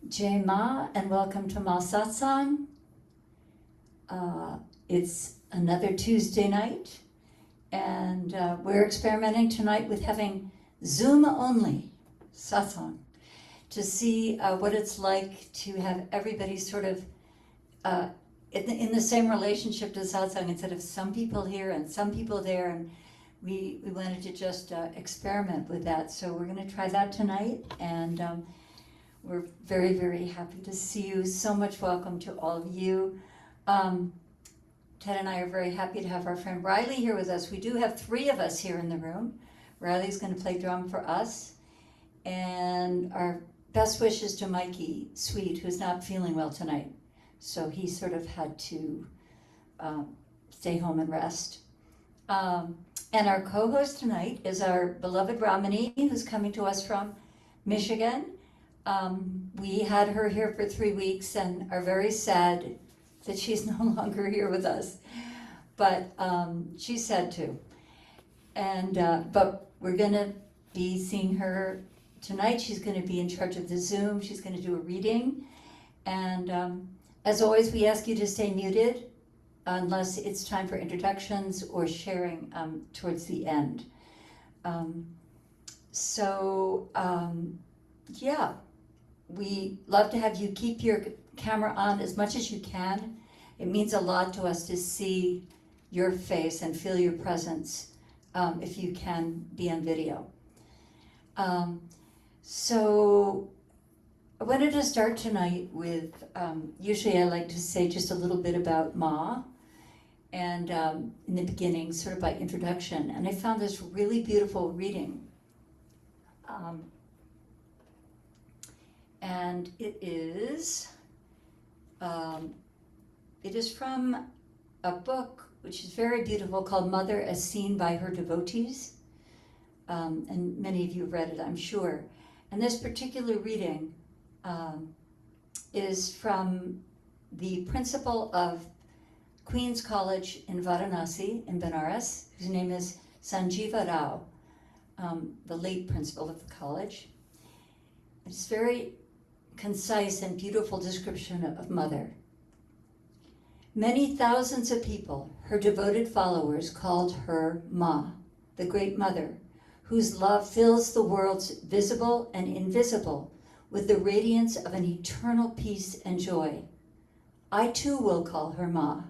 Jai Ma, and welcome to Ma Satsang. It's another Tuesday night, and we're experimenting tonight with having Zoom only satsang to see what it's like to have everybody sort of in the same relationship to satsang instead of some people here and some people there, and we wanted to just experiment with that. So we're going to try that tonight, and we're very, very happy to see you. So much welcome to all of you. Ted and I are very happy to have our friend Riley here with us. We do have 3 of us here in the room. Riley's going to play drum for us. And our best wishes to Mikey Sweet, who's not feeling well tonight. So he sort of had to stay home and rest. And our co-host tonight is our beloved Ramani, who's coming to us from Michigan. We had her here for 3 weeks and are very sad that she's no longer here with us, but she's sad too. And but we're gonna be seeing her tonight. She's gonna be in charge of the Zoom. She's gonna do a reading. And as always, we ask you to stay muted unless it's time for introductions or sharing towards the end. Yeah. We love to have you keep your camera on as much as you can. It means a lot to us to see your face and feel your presence if you can be on video. So I wanted to start tonight with, usually I like to say just a little bit about Ma, and in the beginning, sort of by introduction. And I found this really beautiful reading. And it is from a book which is very beautiful called Mother as Seen by Her Devotees. And many of you have read it, I'm sure. And this particular reading is from the principal of Queen's College in Varanasi, in Benares, whose name is Sanjeeva Rao, the late principal of the college. It's very concise and beautiful description of Mother. Many thousands of people, her devoted followers, called her Ma, the Great Mother, whose love fills the worlds visible and invisible with the radiance of an eternal peace and joy. I too will call her Ma.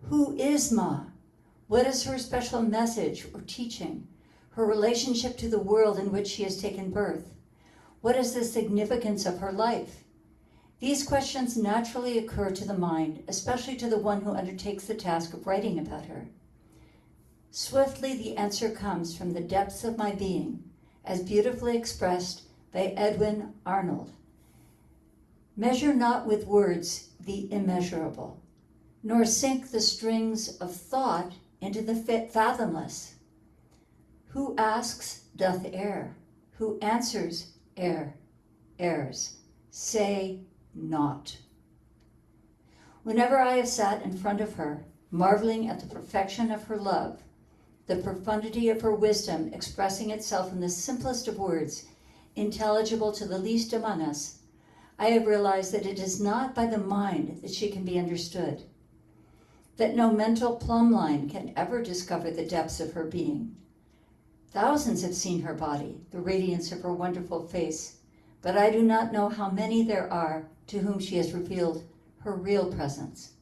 Who is Ma? What is her special message or teaching? Her relationship to the world in which she has taken birth? What is the significance of her life? These questions naturally occur to the mind, especially to the one who undertakes the task of writing about her. Swiftly the answer comes from the depths of my being, as beautifully expressed by Edwin Arnold. Measure not with words the immeasurable, nor sink the strings of thought into the fathomless. Who asks doth err, who answers errs. Say not. Whenever I have sat in front of her, marveling at the perfection of her love, the profundity of her wisdom expressing itself in the simplest of words, intelligible to the least among us, I have realized that it is not by the mind that she can be understood, that no mental plumb line can ever discover the depths of her being. Thousands have seen her body, the radiance of her wonderful face, but I do not know how many there are to whom she has revealed her real presence.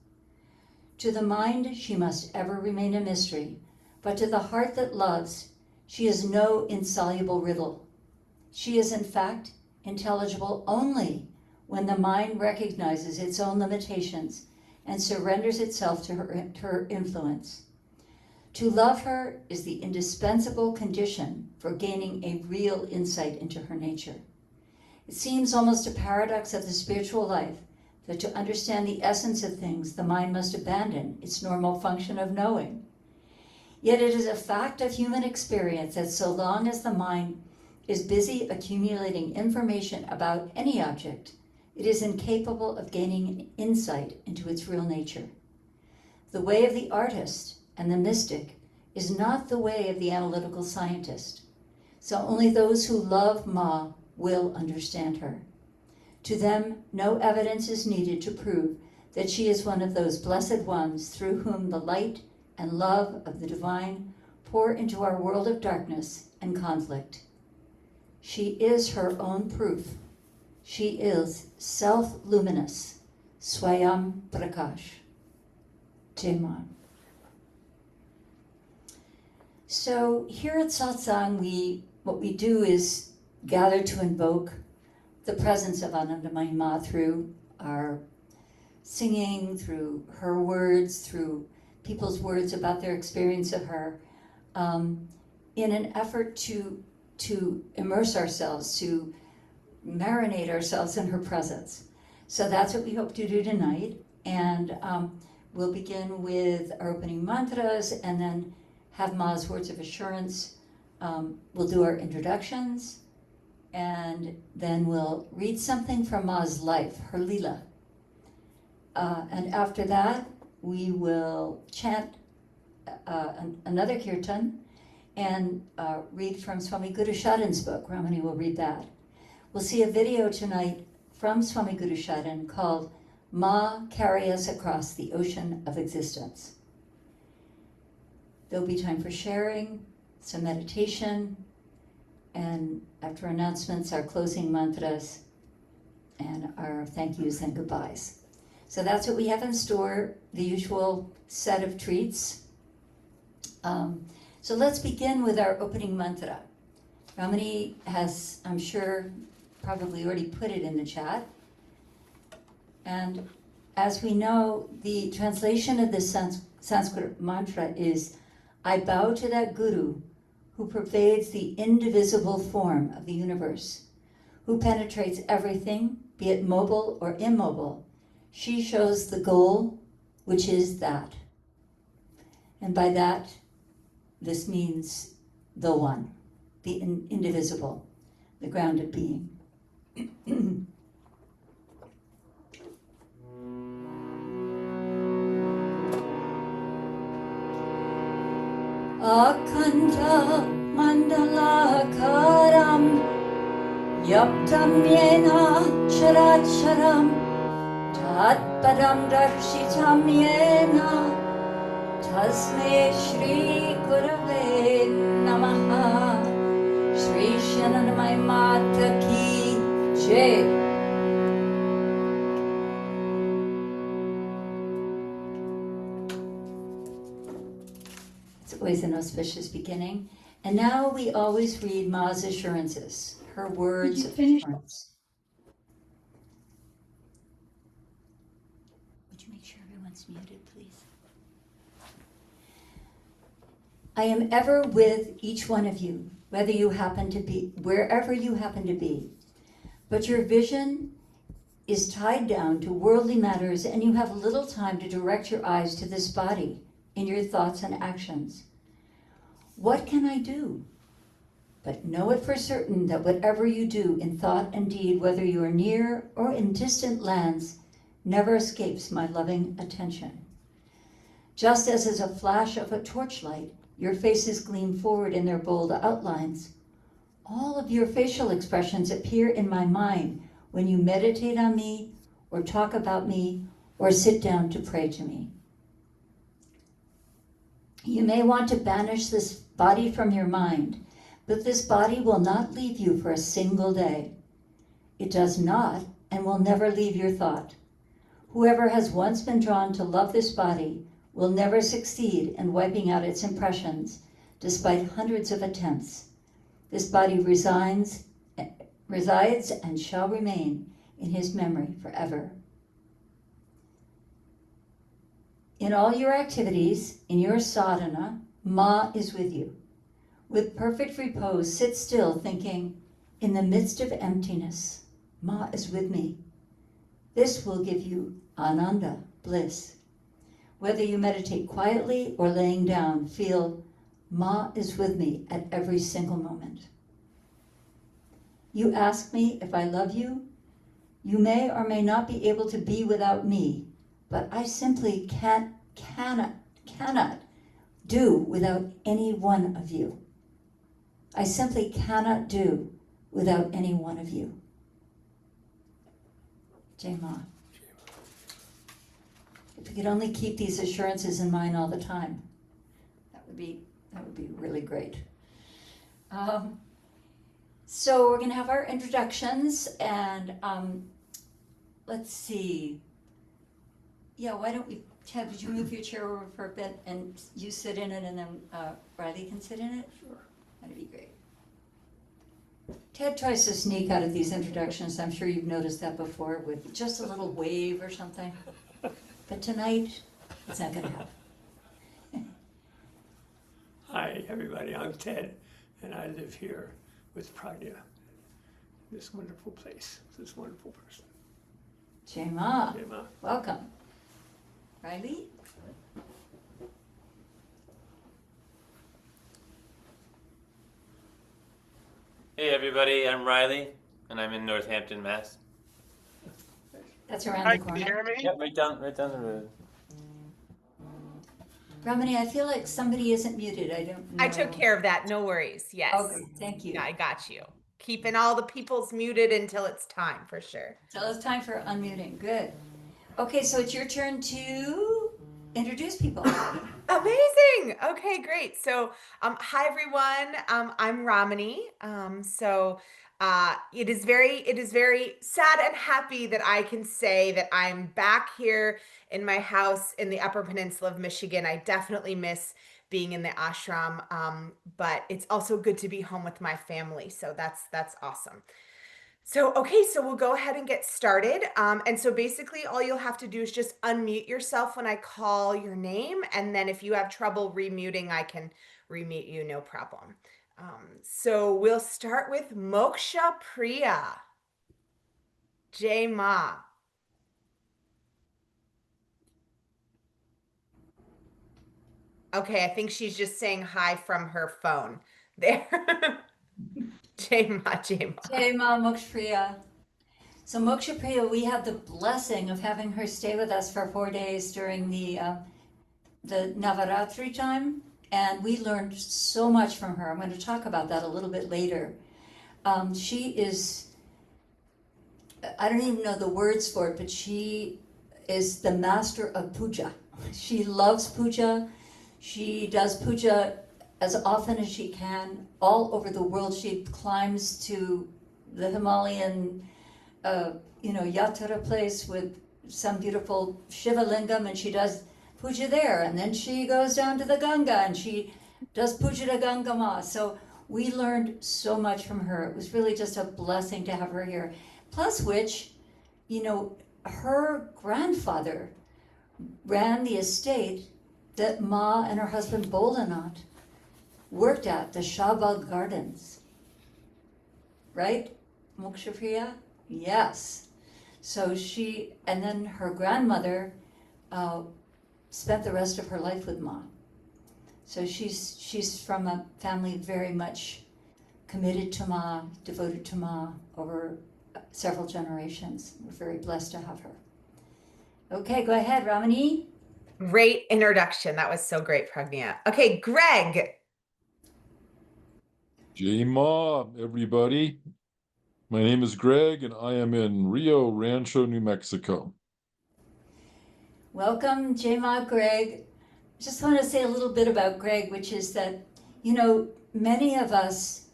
To the mind, she must ever remain a mystery, but to the heart that loves, she is no insoluble riddle. She is, in fact, intelligible only when the mind recognizes its own limitations and surrenders itself to her influence. To love her is the indispensable condition for gaining a real insight into her nature. It seems almost a paradox of the spiritual life that to understand the essence of things, the mind must abandon its normal function of knowing. Yet it is a fact of human experience that so long as the mind is busy accumulating information about any object, it is incapable of gaining insight into its real nature. The way of the artist and the mystic is not the way of the analytical scientist. So only those who love Ma will understand her. To them, no evidence is needed to prove that she is one of those blessed ones through whom the light and love of the divine pour into our world of darkness and conflict. She is her own proof. She is self-luminous, Swayam Prakash. Jai Ma. So here at Satsang, what we do is gather to invoke the presence of Anandamayi Ma through our singing, through her words, through people's words about their experience of her, in an effort to immerse ourselves, to marinate ourselves in her presence. So that's what we hope to do tonight. And we'll begin with our opening mantras and then have Ma's words of assurance. We'll do our introductions, and then we'll read something from Ma's life, her Leela. And after that, we will chant another kirtan and read from Swami Gurusharananda's book. Ramani will read that. We'll see a video tonight from Swami Gurusharananda called Ma, Carry Us Across the Ocean of Existence. There'll be time for sharing, some meditation, and after announcements, our closing mantras and our thank yous and goodbyes. So that's what we have in store, the usual set of treats. So let's begin with our opening mantra. Ramani has, I'm sure, probably already put it in the chat. And as we know, the translation of this Sanskrit mantra is, I bow to that Guru who pervades the indivisible form of the universe, who penetrates everything, be it mobile or immobile. She shows the goal, which is that. And by that, this means the one, the indivisible, the grounded being. Akhanda mandalakaram yaptam yena characharam tatpadam darshitam yena tasme Shri Gurave Namaha. Shri Sharanam Mata Ki Jai. Always an auspicious beginning. And now we always read Ma's assurances, her words of assurance. Would you make sure everyone's muted, please? I am ever with each one of you, whether you happen to be, wherever you happen to be. But your vision is tied down to worldly matters, and you have little time to direct your eyes to this body in your thoughts and actions. What can I do? But know it for certain that whatever you do in thought and deed, whether you are near or in distant lands, never escapes my loving attention. Just as a flash of a torchlight, your faces gleam forward in their bold outlines, all of your facial expressions appear in my mind when you meditate on me or talk about me or sit down to pray to me. You may want to banish this body from your mind, but this body will not leave you for a single day. It does not and will never leave your thought. Whoever has once been drawn to love this body will never succeed in wiping out its impressions, despite hundreds of attempts. This body resides and shall remain in his memory forever. In all your activities, in your sadhana, Ma is with you. With perfect repose, sit still, thinking, in the midst of emptiness, Ma is with me. This will give you ananda, bliss. Whether you meditate quietly or laying down, feel Ma is with me at every single moment. You ask me if I love you. You may or may not be able to be without me, but I simply cannot do without any one of you. I simply cannot do without any one of you. Jai Ma. If we could only keep these assurances in mind all the time, that would be really great. So we're going to have our introductions, and let's see. Yeah, why don't we, Ted, would you move your chair over for a bit and you sit in it, and then Riley can sit in it? Sure. That'd be great. Ted tries to sneak out of these introductions. I'm sure you've noticed that before, with just a little wave or something. But tonight, it's not going to happen. Hi, everybody. I'm Ted, and I live here with Pragya, this wonderful place, this wonderful person. Jai Ma. Jai Ma. Welcome. Riley? Hey everybody, I'm Riley, and I'm in Northampton, Mass. That's around Hi, the can you corner. hear me? Yep, right down the road. Ramani, I feel like somebody isn't muted. I don't know. I took care of that. No worries. Yes. Okay, thank you. Yeah, I got you. Keeping all the peoples muted until it's time for sure. So it's time for unmuting. Good. Okay, so it's your turn to introduce people. Amazing. Okay, great. So, hi everyone. I'm Ramani. It is very sad and happy that I can say that I'm back here in my house in the Upper Peninsula of Michigan. I definitely miss being in the ashram, but it's also good to be home with my family. So that's awesome. So, okay, so we'll go ahead and get started. And so basically all you'll have to do is just unmute yourself when I call your name. And then if you have trouble remuting, I can remute you, no problem. So we'll start with Moksha Priya. Jai Ma. Okay, I think she's just saying hi from her phone. There. Jai Ma, Jai Ma. Jai Ma Moksha Priya. So Moksha Priya, we had the blessing of having her stay with us for 4 days during the Navaratri time, and we learned so much from her. I'm going to talk about that a little bit later. She is, I don't even know the words for it, but she is the master of puja. She loves puja. She does puja as often as she can all over the world. She climbs to the Himalayan Yatra place with some beautiful Shiva lingam, and she does puja there, and then she goes down to the Ganga and she does puja to Ganga Ma. So we learned so much from her. It was really just a blessing to have her here. Plus which, her grandfather ran the estate that Ma and her husband Bolanat worked at, the Shahbag Gardens. Right, Moksha Priya? Yes. So and then her grandmother spent the rest of her life with Ma. So she's from a family very much committed to Ma, devoted to Ma over several generations. We're very blessed to have her. Okay, go ahead, Ramani. Great introduction. That was so great, Pragya. Okay, Greg. Jai Ma, everybody. My name is Greg, and I am in Rio Rancho, New Mexico. Welcome, Jai Ma, Greg. Just want to say a little bit about Greg, which is that, many of us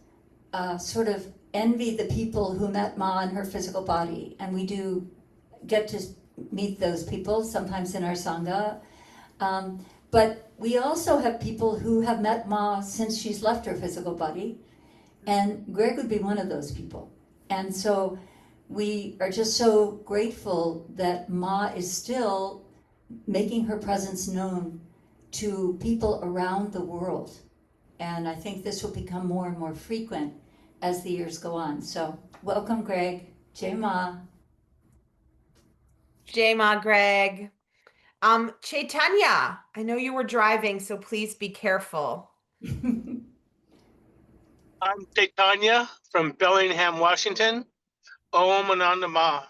sort of envy the people who met Ma in her physical body, and we do get to meet those people sometimes in our Sangha. But we also have people who have met Ma since she's left her physical body, and Greg would be one of those people. And so we are just so grateful that Ma is still making her presence known to people around the world. And I think this will become more and more frequent as the years go on. So welcome, Greg. Jai Ma. Jai Ma, Greg. Chaitanya, I know you were driving, so please be careful. I'm Chaitanya from Bellingham, Washington. Om Anandamayi.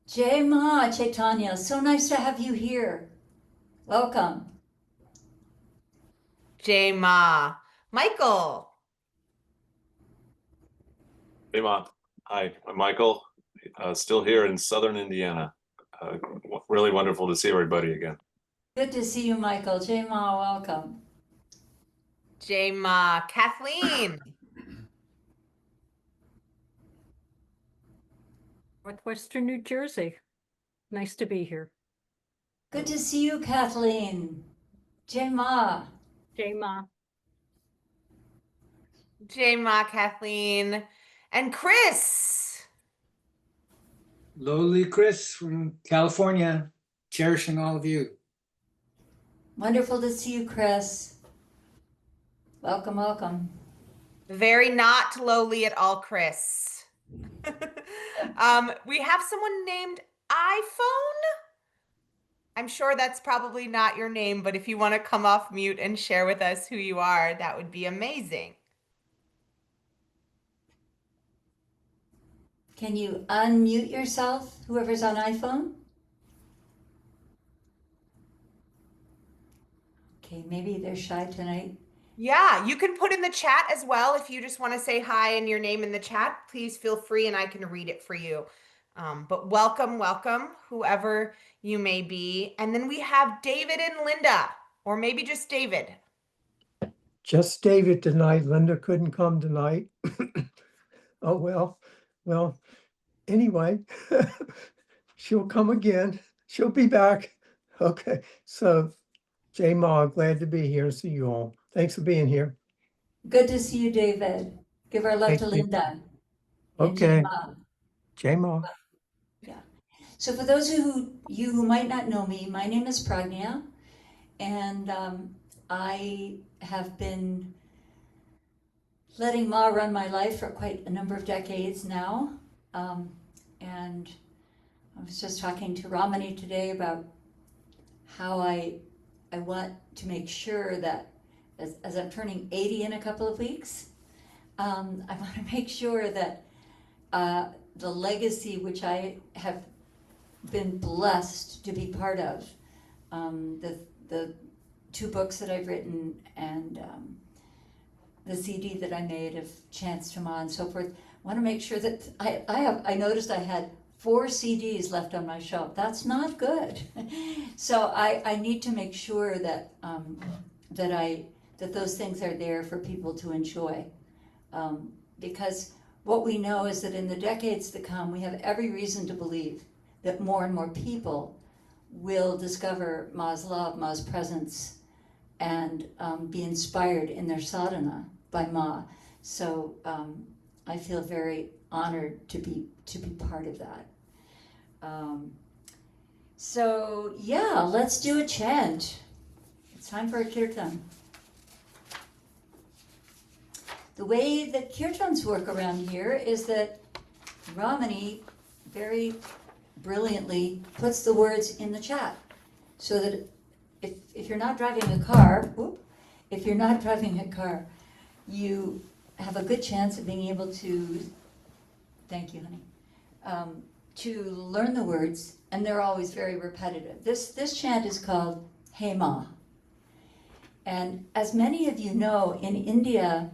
Jai Ma, Chaitanya, so nice to have you here. Welcome. Jai Ma. Michael. Hey, Mom. Hi, I'm Michael. still here in Southern Indiana. Really wonderful to see everybody again. Good to see you, Michael. Jay Ma, welcome. Jay Ma. Kathleen. Northwestern New Jersey. Nice to be here. Good to see you, Kathleen. Jay Ma. Jay Ma. Jay Ma, Kathleen. And Chris. Lowly Chris from California, cherishing all of you. Wonderful to see you, Chris. Welcome, welcome. Very not lowly at all, Chris. We have someone named iPhone. I'm sure that's probably not your name, but if you want to come off mute and share with us who you are, that would be amazing. Can you unmute yourself, whoever's on iPhone? Okay, maybe they're shy tonight. Yeah, you can put in the chat as well. If you just want to say hi and your name in the chat, please feel free and I can read it for you. But welcome, welcome, whoever you may be. And then we have David and Linda, or maybe just David. Just David tonight. Linda couldn't come tonight. Oh, well, anyway, she'll come again. She'll be back. Okay, so Jay Ma, glad to be here. See you all. Thanks for being here. Good to see you, David. Give our love Thank to you. Linda. Okay. And Jay Ma. Jay Ma. Yeah. So for those of you who might not know me, my name is Pragnya, and I have been letting Ma run my life for quite a number of decades now. And I was just talking to Ramani today about how I want to make sure that as I'm turning 80 in a couple of weeks, I want to make sure that the legacy which I have been blessed to be part of, the 2 books that I've written and the CD that I made of Chants to Ma and so forth, I want to make sure that I noticed I had 4 CDs left on my shelf. That's not good. So I need to make sure that that those things are there for people to enjoy, because what we know is that in the decades to come, we have every reason to believe that more and more people will discover Ma's love, Ma's presence, and be inspired in their sadhana by Ma. So I feel very honored to be part of that. So yeah, let's do a chant. It's time for a kirtan. The way that kirtans work around here is that Ramani very brilliantly puts the words in the chat, so that if you're not driving a car, you have a good chance of being able to, thank you, honey, to learn the words, and they're always very repetitive. This chant is called Hey Ma. And as many of you know, in India,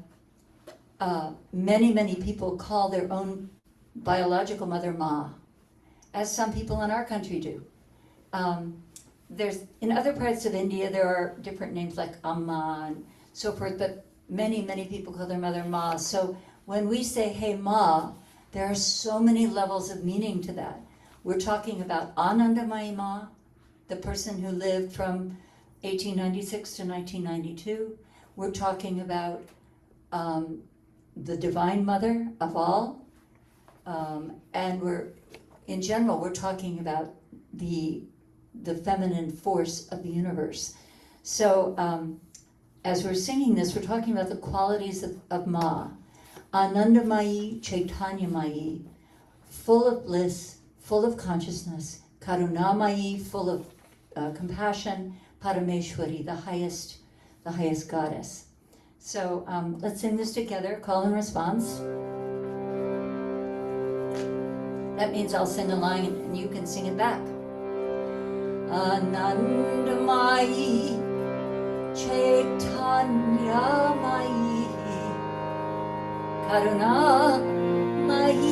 many people call their own biological mother Ma, as some people in our country do. In other parts of India, there are different names like Amma and so forth, but many people call their mother Ma. So when we say Hey Ma, there are so many levels of meaning to that. We're talking about Anandamayi Ma, the person who lived from 1896 to 1992. We're talking about the Divine Mother of all, and in general, we're talking about the feminine force of the universe. So as we're singing this, we're talking about the qualities of Ma. Anandamayi, Chaitanyamayi, full of bliss, full of consciousness. Karunamayi, full of compassion. Parameshwari, the highest goddess. So let's sing this together, call and response. That means I'll sing a line and you can sing it back. Anandamayi, Chaitanyamayi, Karunamayi,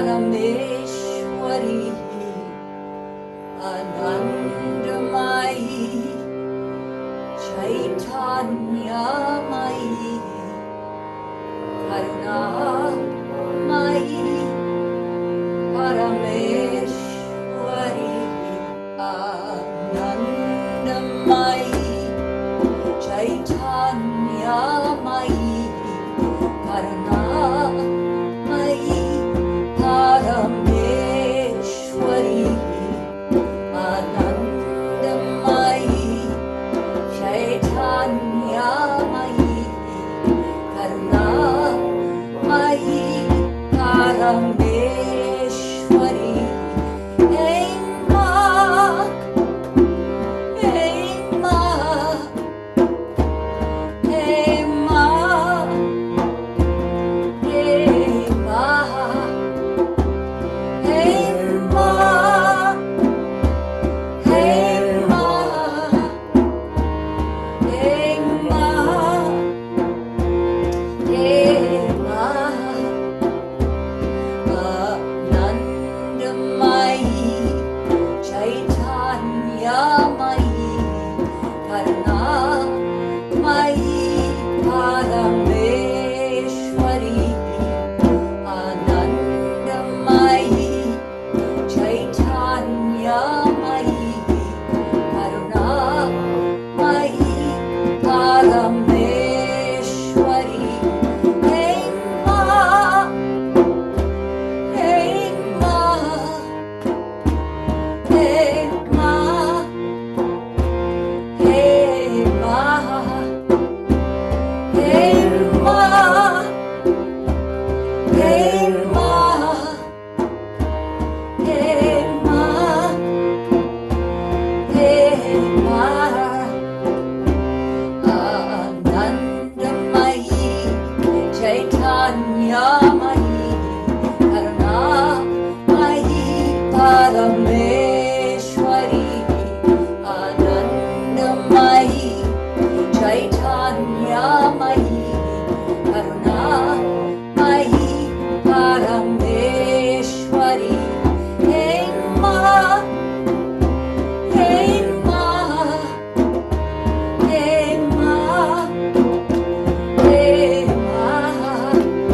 Parameshwari Anandamayi Chaitanyamayi Karunamayi Parameshwari Anandamayi Chaitanyamayi Karunamayi Parameshwari Anandamayi Chaitanyamayi Karunamayi Parameshwari. Hey Ma, hey Ma, hey Ma, hey Ma, hey Ma, hey Ma, hey Ma, hey Ma. Anandamayi Chaitanyamayi Karunamayi Parameshwari Anandamayi Chaitanyamayi Karunamayi Parameshwari. Hey Ma, hey Ma, hey Ma, hey Ma, hey Ma, hey Ma, hey Ma, hey Ma. Anandamayi Chaitanyamayi Karunamayi Parameshwari Anandamayi Chaitanyamayi Karunamayi Parameshwari. Hey Ma, hey Ma, hey Ma, hey Ma, hey Ma, hey Ma,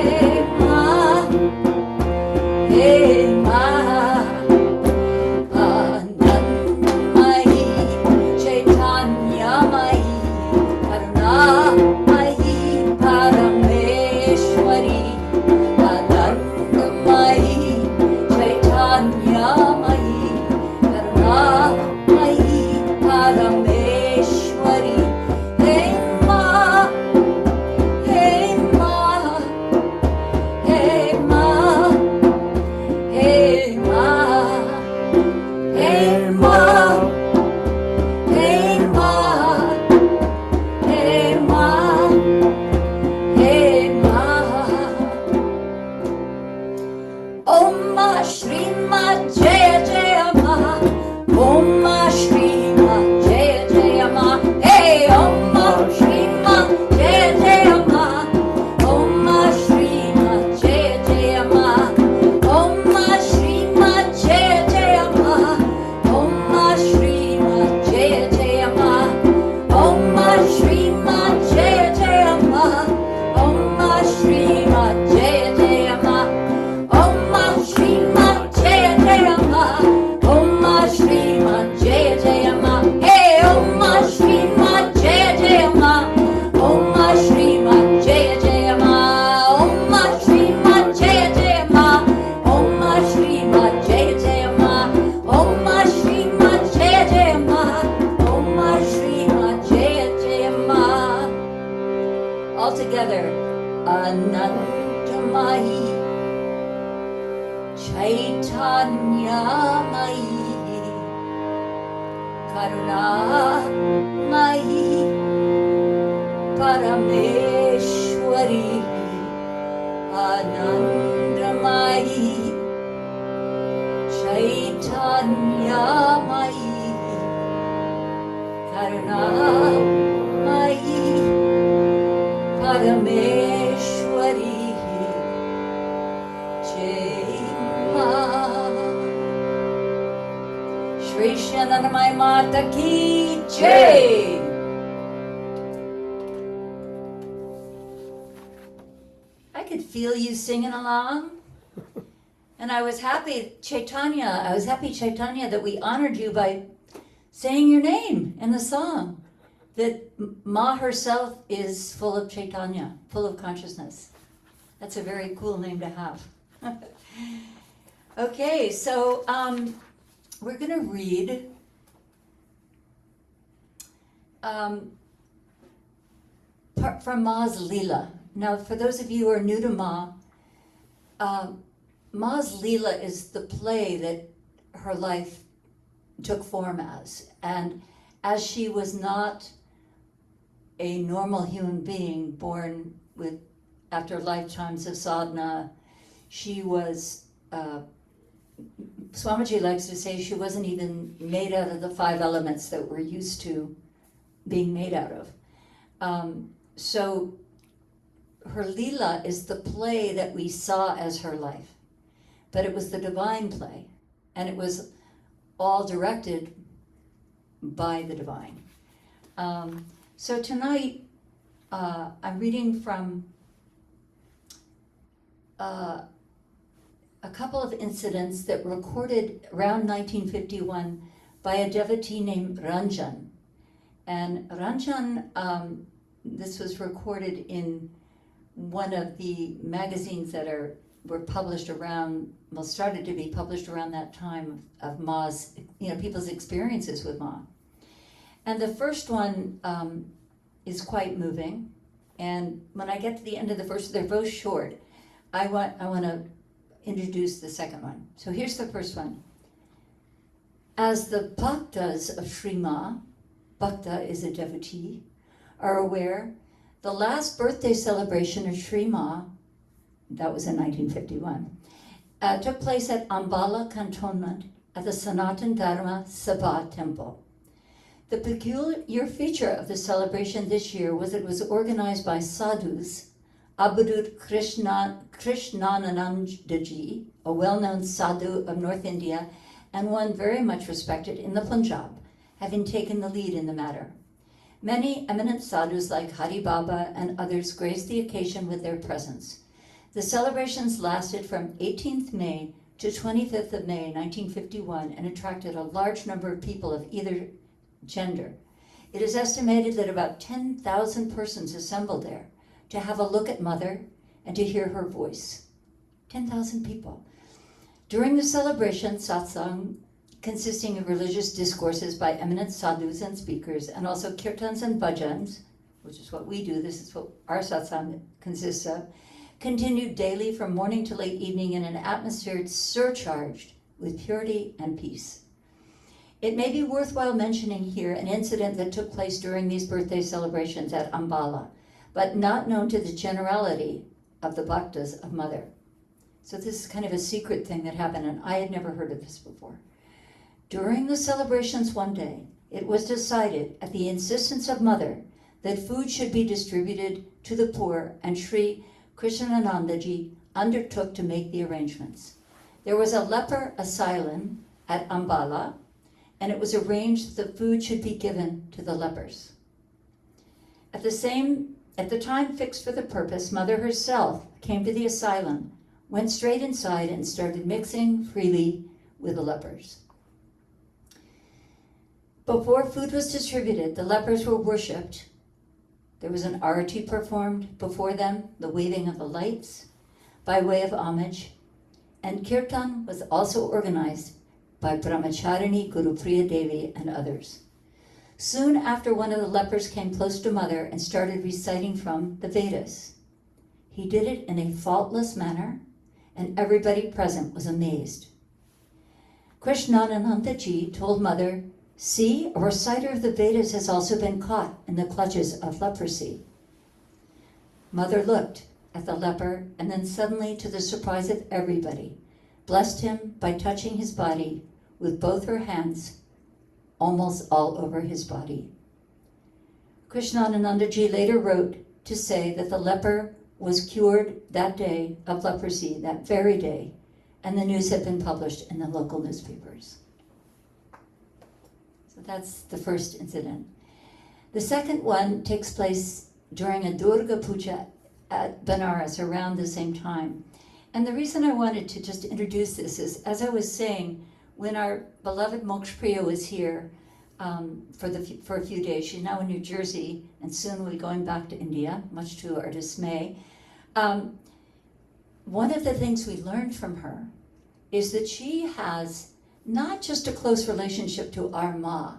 hey Ma, hey Ma. Anandamayi Chaitanyamayi Karunamayi Parameshwari Anandamayi Chaitanyamayi Karunamayi Parameshwari. Hey Ma, hey Ma, hey Ma, hey Ma, hey Ma, hey Ma, hey Ma, hey Ma. Om Ma Shri Ma Jaya Jaya Ma, Om Ma Shri Ma Jaya Jaya Ma. Hey Om Ma Shri Ma Jaya Jaya Ma, Om Ma Shri Ma Jaya Jaya Ma, Om Ma Shri Ma Jaya Jaya Ma, Om Ma Shri Ma Jaya Jaya Ma, Om Ma Shri Ma Jaya Jaya Ma, Om Ma Shri Ma Jaya Jaya Ma, Om Ma Shri Ma Jaya Jaya Ma, Om Ma Shri Ma Jaya Jaya Ma. Hey Om Ma Shri Ma Jaya Jaya Ma, Om Ma Shri Ma Jaya Jaya Ma, Om Ma Shri Ma Jaya Jaya Ma, Om Ma Shri Ma Jaya Jaya Ma, Om Ma Shri Ma Jaya Jaya Ma, Om Ma Shri Ma Jaya Jaya Ma. All together, Anandamayi Chaitanyamayi Karunamayi Parameshwari Anandamayi Chaitanyamayi Karunamayi Anandamayi Mata Ki Jai. I could feel you singing along. And I was happy, Chaitanya, that we honored you by saying your name in the song. That Ma herself is full of Chaitanya, full of consciousness. That's a very cool name to have. Okay, so we're going to read part from Ma's Leela. Now, for those of you who are new to Ma, Ma's Leela is the play that her life took form as. And as she was not a normal human being born with after lifetimes of sadhana, she was, Swamiji likes to say she wasn't even made out of the 5 elements that we're used to being made out of. So her Leela is the play that we saw as her life, but it was the divine play, and it was all directed by the divine. So tonight, I'm reading from a couple of incidents that were recorded around 1951 by a devotee named Ranjan. And Ranjan, this was recorded in one of the magazines that were published around, well, started to be published around that time of Ma's, people's experiences with Ma. And the first one is quite moving. And when I get to the end of the first, they're both short. I want to introduce the second one. So here's the first one. As the bhaktas of Sri Ma, bhakta is a devotee, are aware, the last birthday celebration of Sri Ma, that was in 1951, took place at Ambala Cantonment at the Sanatan Dharma Sabha Temple. The peculiar feature of the celebration this year was it was organized by sadhus, Abhadut Krishnanandaji, a well-known sadhu of North India, and one very much respected in the Punjab, having taken the lead in the matter. Many eminent sadhus like Hari Baba and others graced the occasion with their presence. The celebrations lasted from 18th May to 25th of May 1951 and attracted a large number of people of either gender. It is estimated that about 10,000 persons assembled there to have a look at Mother and to hear her voice. 10,000 people. During the celebration, satsang, consisting of religious discourses by eminent sadhus and speakers, and also kirtans and bhajans, which is what we do, this is what our satsang consists of, continued daily from morning to late evening in an atmosphere surcharged with purity and peace. It may be worthwhile mentioning here an incident that took place during these birthday celebrations at Ambala, but not known to the generality of the bhaktas of Mother. So this is kind of a secret thing that happened, and I had never heard of this before. During the celebrations one day, it was decided at the insistence of Mother that food should be distributed to the poor, and Sri Krishnanandaji undertook to make the arrangements. There was a leper asylum at Ambala, and it was arranged that the food should be given to the lepers. At the time fixed for the purpose, Mother herself came to the asylum, went straight inside, and started mixing freely with the lepers. Before food was distributed, the lepers were worshipped. There was an arati performed before them, the waving of the lights, by way of homage, and kirtan was also organized by Brahmacharini, Gurupriya Devi, and others. Soon after, one of the lepers came close to Mother and started reciting from the Vedas. He did it in a faultless manner, and everybody present was amazed. Krishnanandaji told Mother, "See, a reciter of the Vedas has also been caught in the clutches of leprosy." Mother looked at the leper and then suddenly, to the surprise of everybody, blessed him by touching his body with both her hands almost all over his body. Krishnanandaji later wrote to say that the leper was cured that day of leprosy, that very day, and the news had been published in the local newspapers. So that's the first incident. The second one takes place during a Durga Puja at Benares around the same time. And the reason I wanted to just introduce this is, as I was saying, when our beloved Moksha Priya was here for a few days, she's now in New Jersey, and soon we'll be going back to India, much to our dismay. One of the things we learned from her is that she has not just a close relationship to our Ma.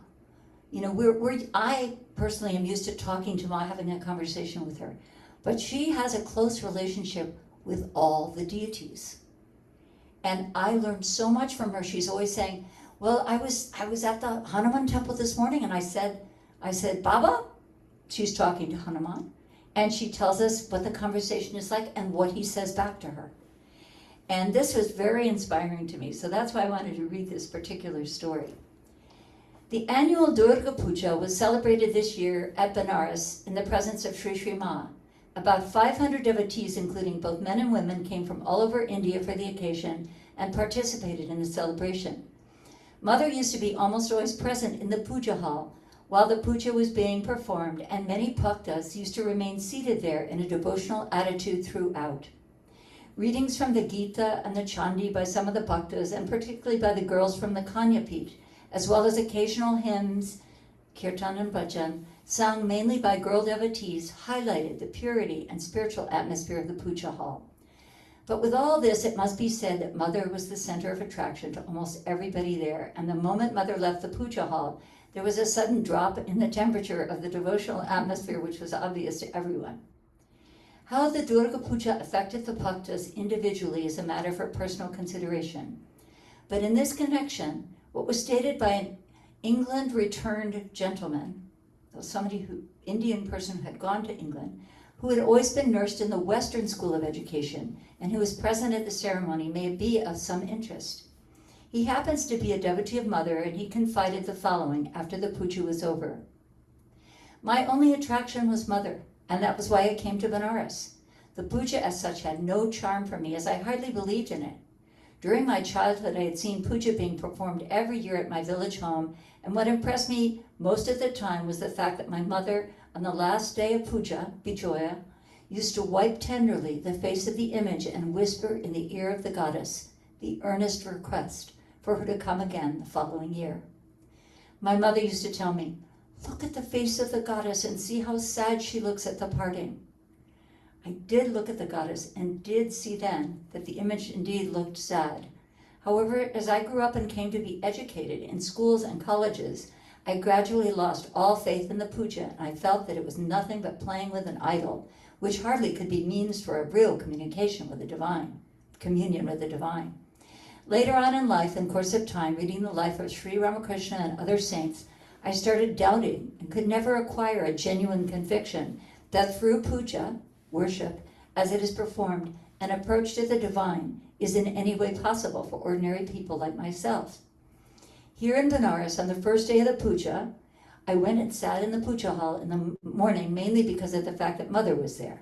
You know, I personally am used to talking to Ma, having a conversation with her, but she has a close relationship with all the deities. And I learned so much from her. She's always saying, well, I was at the Hanuman temple this morning, and I said, Baba, she's talking to Hanuman, and she tells us what the conversation is like and what he says back to her. And this was very inspiring to me, so that's why I wanted to read this particular story. The annual Durga Puja was celebrated this year at Benares in the presence of Sri Sri Ma. About 500 devotees, including both men and women, came from all over India for the occasion and participated in the celebration. Mother used to be almost always present in the puja hall while the puja was being performed, and many bhaktas used to remain seated there in a devotional attitude throughout. Readings from the Gita and the Chandi by some of the bhaktas, and particularly by the girls from the Kanya Peeth, as well as occasional hymns, kirtan and bhajan, sung mainly by girl devotees, highlighted the purity and spiritual atmosphere of the puja hall. But with all this, it must be said that Mother was the center of attraction to almost everybody there, and the moment Mother left the puja hall, there was a sudden drop in the temperature of the devotional atmosphere, which was obvious to everyone. How the Durga Puja affected the bhaktas individually is a matter for personal consideration. But in this connection, what was stated by an England returned gentleman, Indian person who had gone to England, who had always been nursed in the Western School of Education and who was present at the ceremony, may be of some interest. He happens to be a devotee of Mother, and he confided the following after the puja was over. My only attraction was Mother, and that was why I came to Benares. The puja as such had no charm for me, as I hardly believed in it. During my childhood, I had seen puja being performed every year at my village home, and what impressed me most of the time was the fact that my mother, on the last day of puja, Bijoya, used to wipe tenderly the face of the image and whisper in the ear of the goddess the earnest request for her to come again the following year. My mother used to tell me, look at the face of the goddess and see how sad she looks at the parting. I did look at the goddess and did see then that the image indeed looked sad. However, as I grew up and came to be educated in schools and colleges, I gradually lost all faith in the puja, and I felt that it was nothing but playing with an idol, which hardly could be means for a real communication with the divine, communion with the divine. Later on in life, in course of time, reading the life of Sri Ramakrishna and other saints, I started doubting and could never acquire a genuine conviction that through puja, worship, as it is performed, an approach to the divine is in any way possible for ordinary people like myself. Here in Benares, on the first day of the puja, I went and sat in the puja hall in the morning, mainly because of the fact that Mother was there.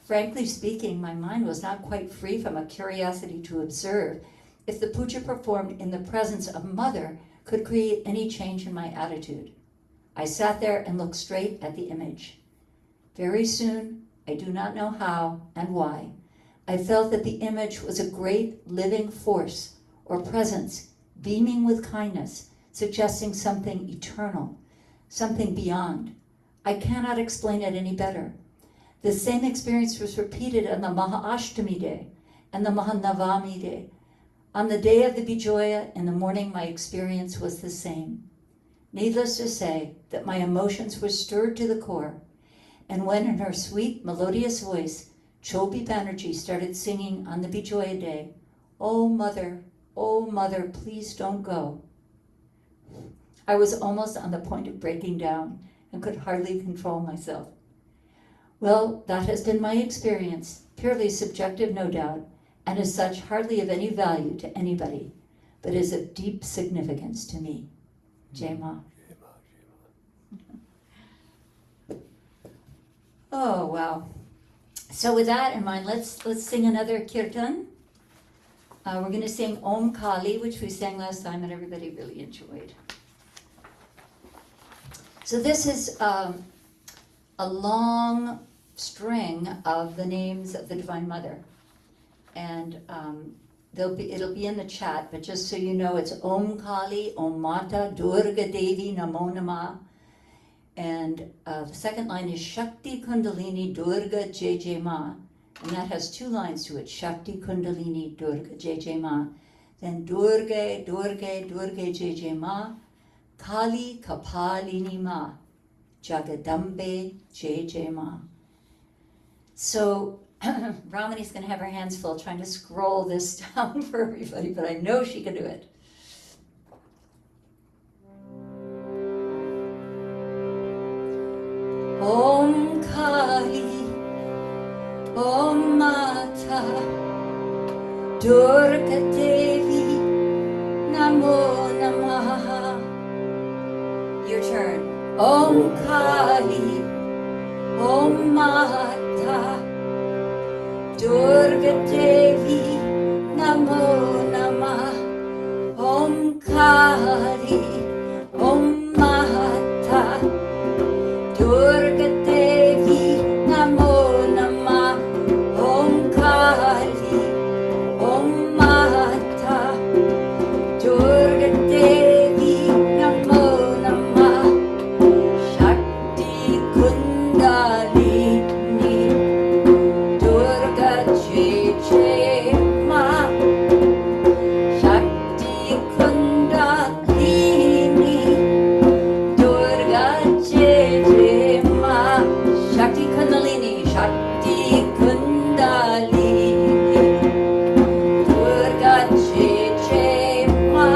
Frankly speaking, my mind was not quite free from a curiosity to observe if the puja performed in the presence of Mother could create any change in my attitude. I sat there and looked straight at the image. Very soon, I do not know how and why, I felt that the image was a great living force or presence, beaming with kindness, suggesting something eternal, something beyond. I cannot explain it any better. The same experience was repeated on the Mahaashtami day and the Mahanavami day. On the day of the Bijoya in the morning, my experience was the same. Needless to say that my emotions were stirred to the core, and when in her sweet, melodious voice, Chobi Banerjee started singing on the Bijoya day, oh mother, please don't go," I was almost on the point of breaking down and could hardly control myself. Well, that has been my experience, purely subjective no doubt, and as such hardly of any value to anybody, but is of deep significance to me. Jai Ma. Oh, wow. So with that in mind, let's sing another kirtan. We're going to sing Om Kali, which we sang last time and everybody really enjoyed. So this is a long string of the names of the Divine Mother. And it'll be in the chat, but just so you know, it's Om Kali, Om Mata, Durga Devi, Namo Namah. And the second line is Shakti Kundalini Durga Jai Jai Ma. And that has 2 lines to it, Shakti Kundalini Durga Jai Jai Ma. Then Durga, Durga, Durga Jai Jai Ma. Kali Kapalini Ma. Jagadambe Jai Jai Ma. So Ramani's going to have her hands full trying to scroll this down for everybody, but I know she can do it. Om Kali, Om Mata, Durga Devi, Namo Namaha. Your turn. Om Kali, Om Mata, Durga Devi, Namo Namah. Om Kali, Om Mata, Durga Devi, Namo Namah. Om Kali, Om Mata, Durga Devi, Namo Namah. Shakti Kundalini, Durga Jai Jai Ma. Shakti Kundalini, Durga Jai Jai Ma. Shakti Kundalini, Shakti Kundalini, Durga Jai Jai Ma.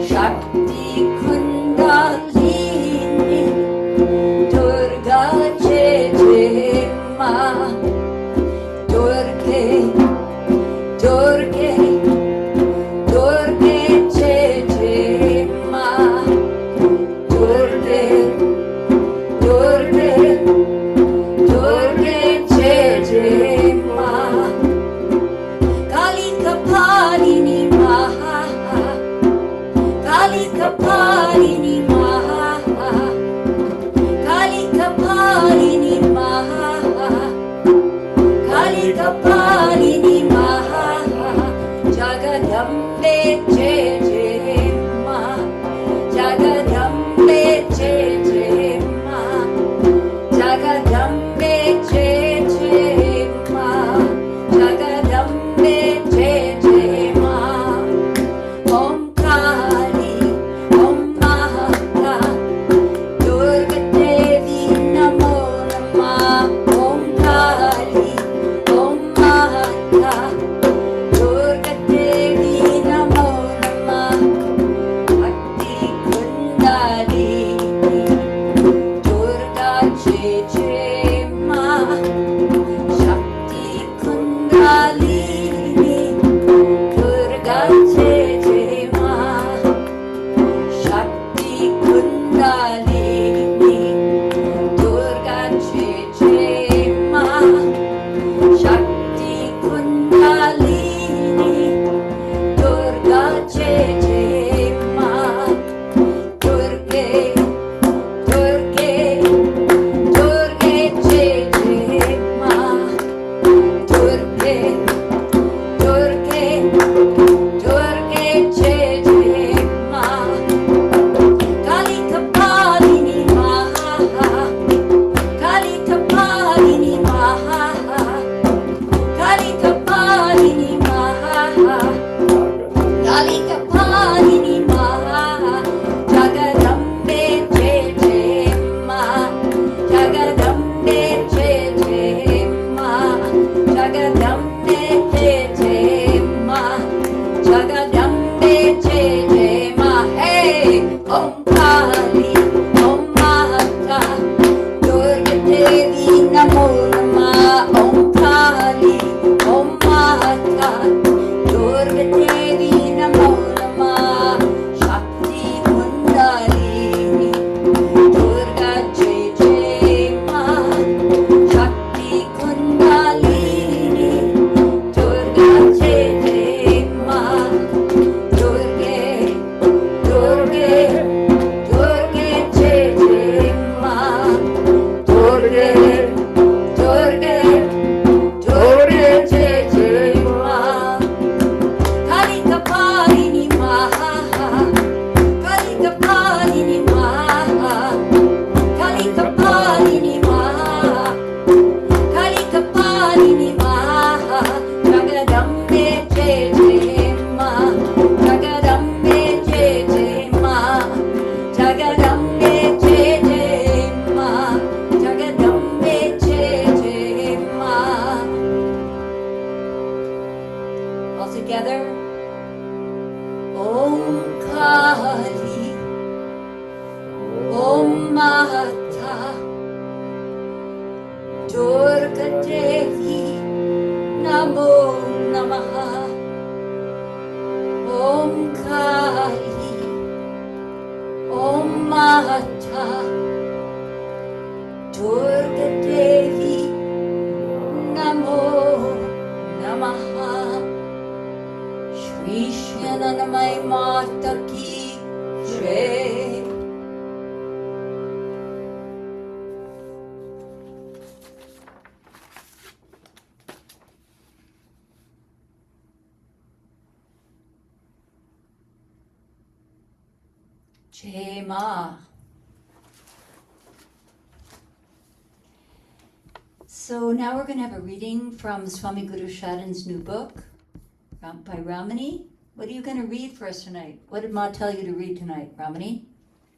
Shakti Kundalini, Durga Jai Jai Ma. Durga, Durga, Durga Jai Jai Ma. Durga, Durga, Durga Jai Jai Ma. Kali Kapalini Maha, Kali Kapalini Maha, Kali Kapalini Maha, Kali Kapalini Maha. Jagadambe Jai Jai Ma. Jagadambe Jai Jai Ma. Jagadambe Jai Jai Ma. Jagadambe Jai Jai Ma. Om Kali, Om Mata, Durga Devi, Namo Namah. Om Kali, Om Mata, Durga Devi, Namo Namah. Shakti Kundalini, Durga Jai Jai Ma. Shakti Kundalini, Durga Jai Jai Ma. Shakti Kundalini, Durga Jai Jai Ma. Shakti Kundalini, Durga Jai Jai Ma. Durga, Durga, Durga Jai Jai Ma. Durga, Durga, Durga Jai Jai Ma. Kali Kapalini Maha, Kali Kapalini Maha, Kali Kapalini Maha, Kali Kapalini Maha. Jagadambe Jai Jai Ma. Jagadambe Jai Jai Ma. Jagadambe Jai Jai Ma. Jagadambe Jai Jai Ma. Hey, Om Kali, Om Mata, Durga Devi, Namo Namah. Om Kali, Om Mata, Durga Devi, Namo Namah. Shakti Kundalini, Durga Jai Jai Ma. Shakti Kundalini, Durga Jai Jai Ma. together. Om Kali, Om Mata, Durga Devi, Namo Namaha. Om Kali, Om Mata, Durga Devi, Namo Namaha. Shri Anandamayi Mata Ki Jai. Jai Ma. So now we're going to have a reading from Swami Gurusharananda's new book by Ramani. What are you going to read for us tonight? What did Ma tell you to read tonight, Ramani?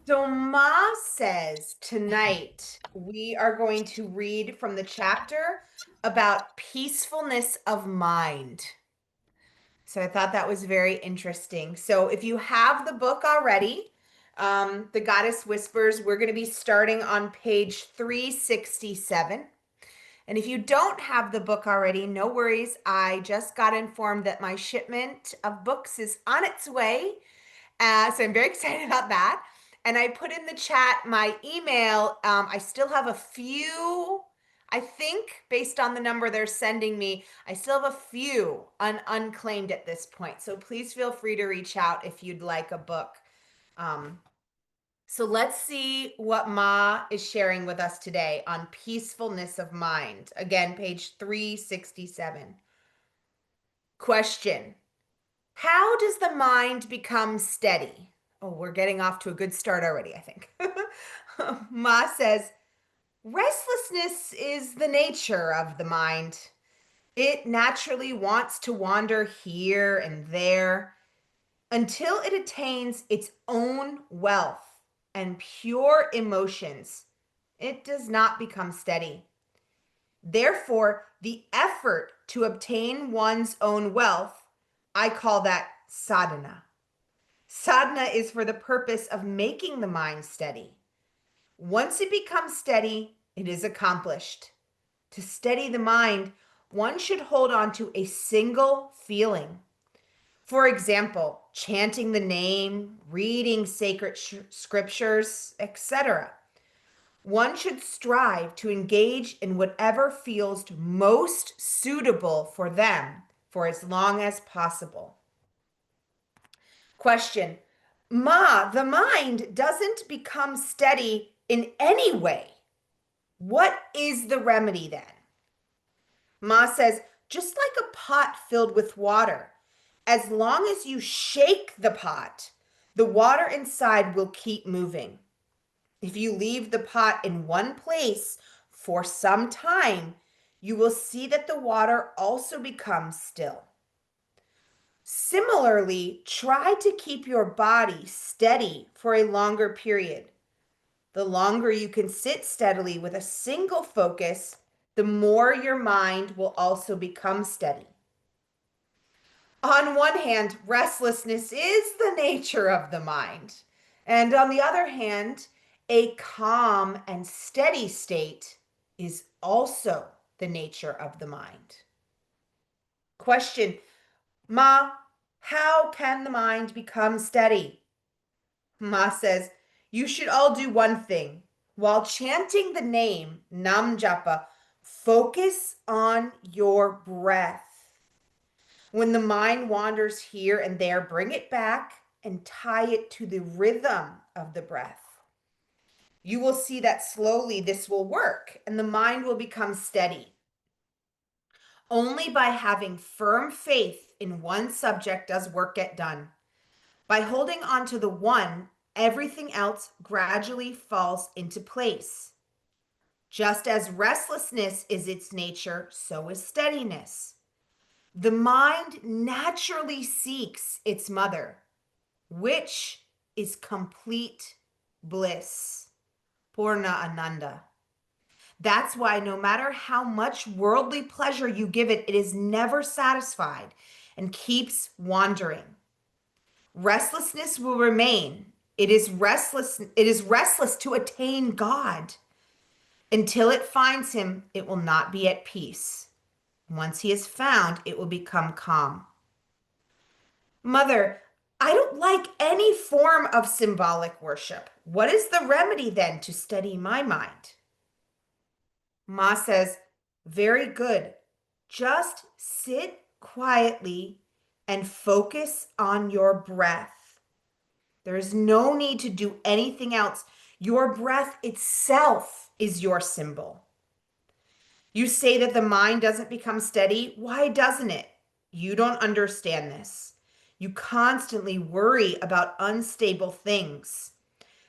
So Ma says tonight we are going to read from the chapter about peacefulness of mind. So I thought that was very interesting. So if you have the book already, The Goddess Whispers, we're going to be starting on page 367. And if you don't have the book already, no worries. I just got informed that my shipment of books is on its way. So I'm very excited about that. And I put in the chat my email. I still have a few, I think, based on the number they're sending me, I still have a few unclaimed at this point. So please feel free to reach out if you'd like a book. So let's see what Ma is sharing with us today on peacefulness of mind. Again, page 367. Question: how does the mind become steady? Oh, we're getting off to a good start already, I think. Ma says, restlessness is the nature of the mind. It naturally wants to wander here and there until it attains its own wealth and pure emotions. It does not become steady. Therefore, the effort to obtain one's own wealth, I call that sadhana. Sadhana is for the purpose of making the mind steady. Once it becomes steady, it is accomplished. To steady the mind, one should hold on to a single feeling. For example, chanting the name, reading sacred scriptures, etc. One should strive to engage in whatever feels most suitable for them for as long as possible. Question: Ma, the mind doesn't become steady in any way. What is the remedy then? Ma says, just like a pot filled with water, as long as you shake the pot, the water inside will keep moving. If you leave the pot in one place for some time, you will see that the water also becomes still. Similarly, try to keep your body steady for a longer period. The longer you can sit steadily with a single focus, the more your mind will also become steady. On one hand, restlessness is the nature of the mind. And on the other hand, a calm and steady state is also the nature of the mind. Question: Ma, how can the mind become steady? Ma says, you should all do one thing. While chanting the name Nam Japa, focus on your breath. When the mind wanders here and there, bring it back and tie it to the rhythm of the breath. You will see that slowly this will work and the mind will become steady. Only by having firm faith in one subject does work get done. By holding on to the one, everything else gradually falls into place. Just as restlessness is its nature, so is steadiness. The mind naturally seeks its mother, which is complete bliss, Purna Ananda. That's why no matter how much worldly pleasure you give it, it is never satisfied. and keeps wandering. Restlessness will remain. It is restless to attain God. Until it finds him, it will not be at peace. Once he is found, it will become calm. Mother, I don't like any form of symbolic worship. What is the remedy then to steady my mind? Ma says, very good. Just sit quietly and focus on your breath. There is no need to do anything else. Your breath itself is your symbol. You say that the mind doesn't become steady. Why doesn't it? You don't understand this. You constantly worry about unstable things.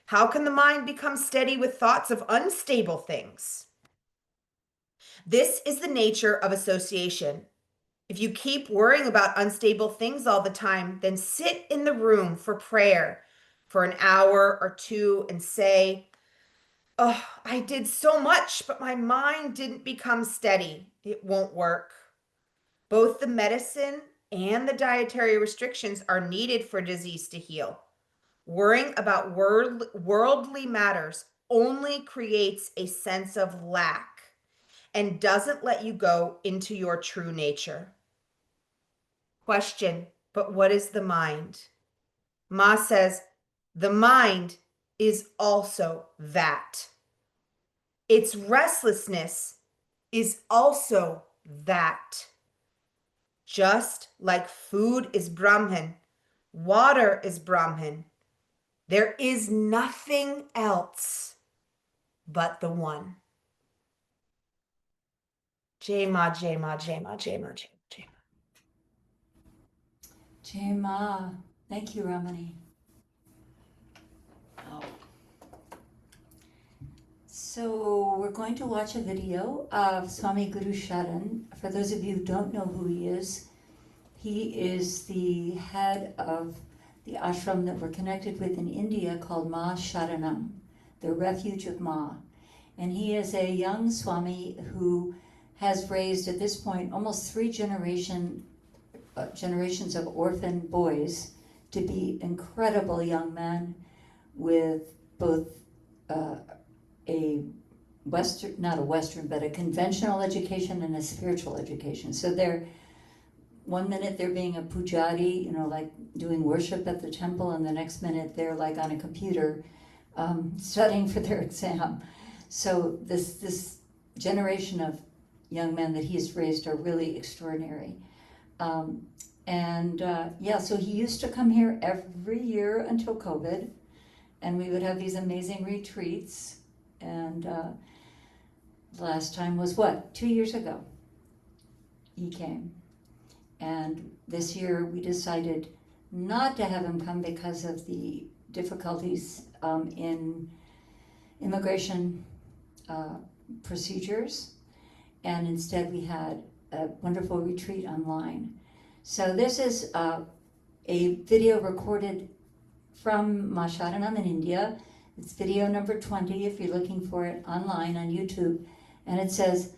How can the mind become steady with thoughts of unstable things? This is the nature of association. If you keep worrying about unstable things all the time, then sit in the room for prayer for an hour or two and say, oh, I did so much, but my mind didn't become steady. It won't work. Both the medicine and the dietary restrictions are needed for disease to heal. Worrying about worldly matters only creates a sense of lack and doesn't let you go into your true nature. Question, but what is the mind? Ma says, the mind is also that. Its restlessness is also that. Just like food is Brahman, water is Brahman, there is nothing else but the one. Jai Ma, Jai Ma, Jai Ma, Jai Ma, Jai Ma, Jai Ma. Jai Ma. Thank you, Ramani. Oh. So we're going to watch a video of Swami Gurusharananda. For those of you who don't know who he is the head of the ashram that we're connected with in India called Ma Sharanam, the refuge of Ma. And he is a young Swami who has raised at this point almost three generations of orphan boys to be incredible young men with both a conventional education and a spiritual education. So they're, one minute they're being a pujari, like doing worship at the temple, and the next minute they're like on a computer studying for their exam. So this generation of young men that he's raised are really extraordinary. So he used to come here every year until COVID, and we would have these amazing retreats. And the last time was 2 years ago he came. And this year we decided not to have him come because of the difficulties in immigration procedures. And instead we had a wonderful retreat online. So this is a video recorded from Ma Sharanam in India. It's video number 20 if you're looking for it online on YouTube. And it says,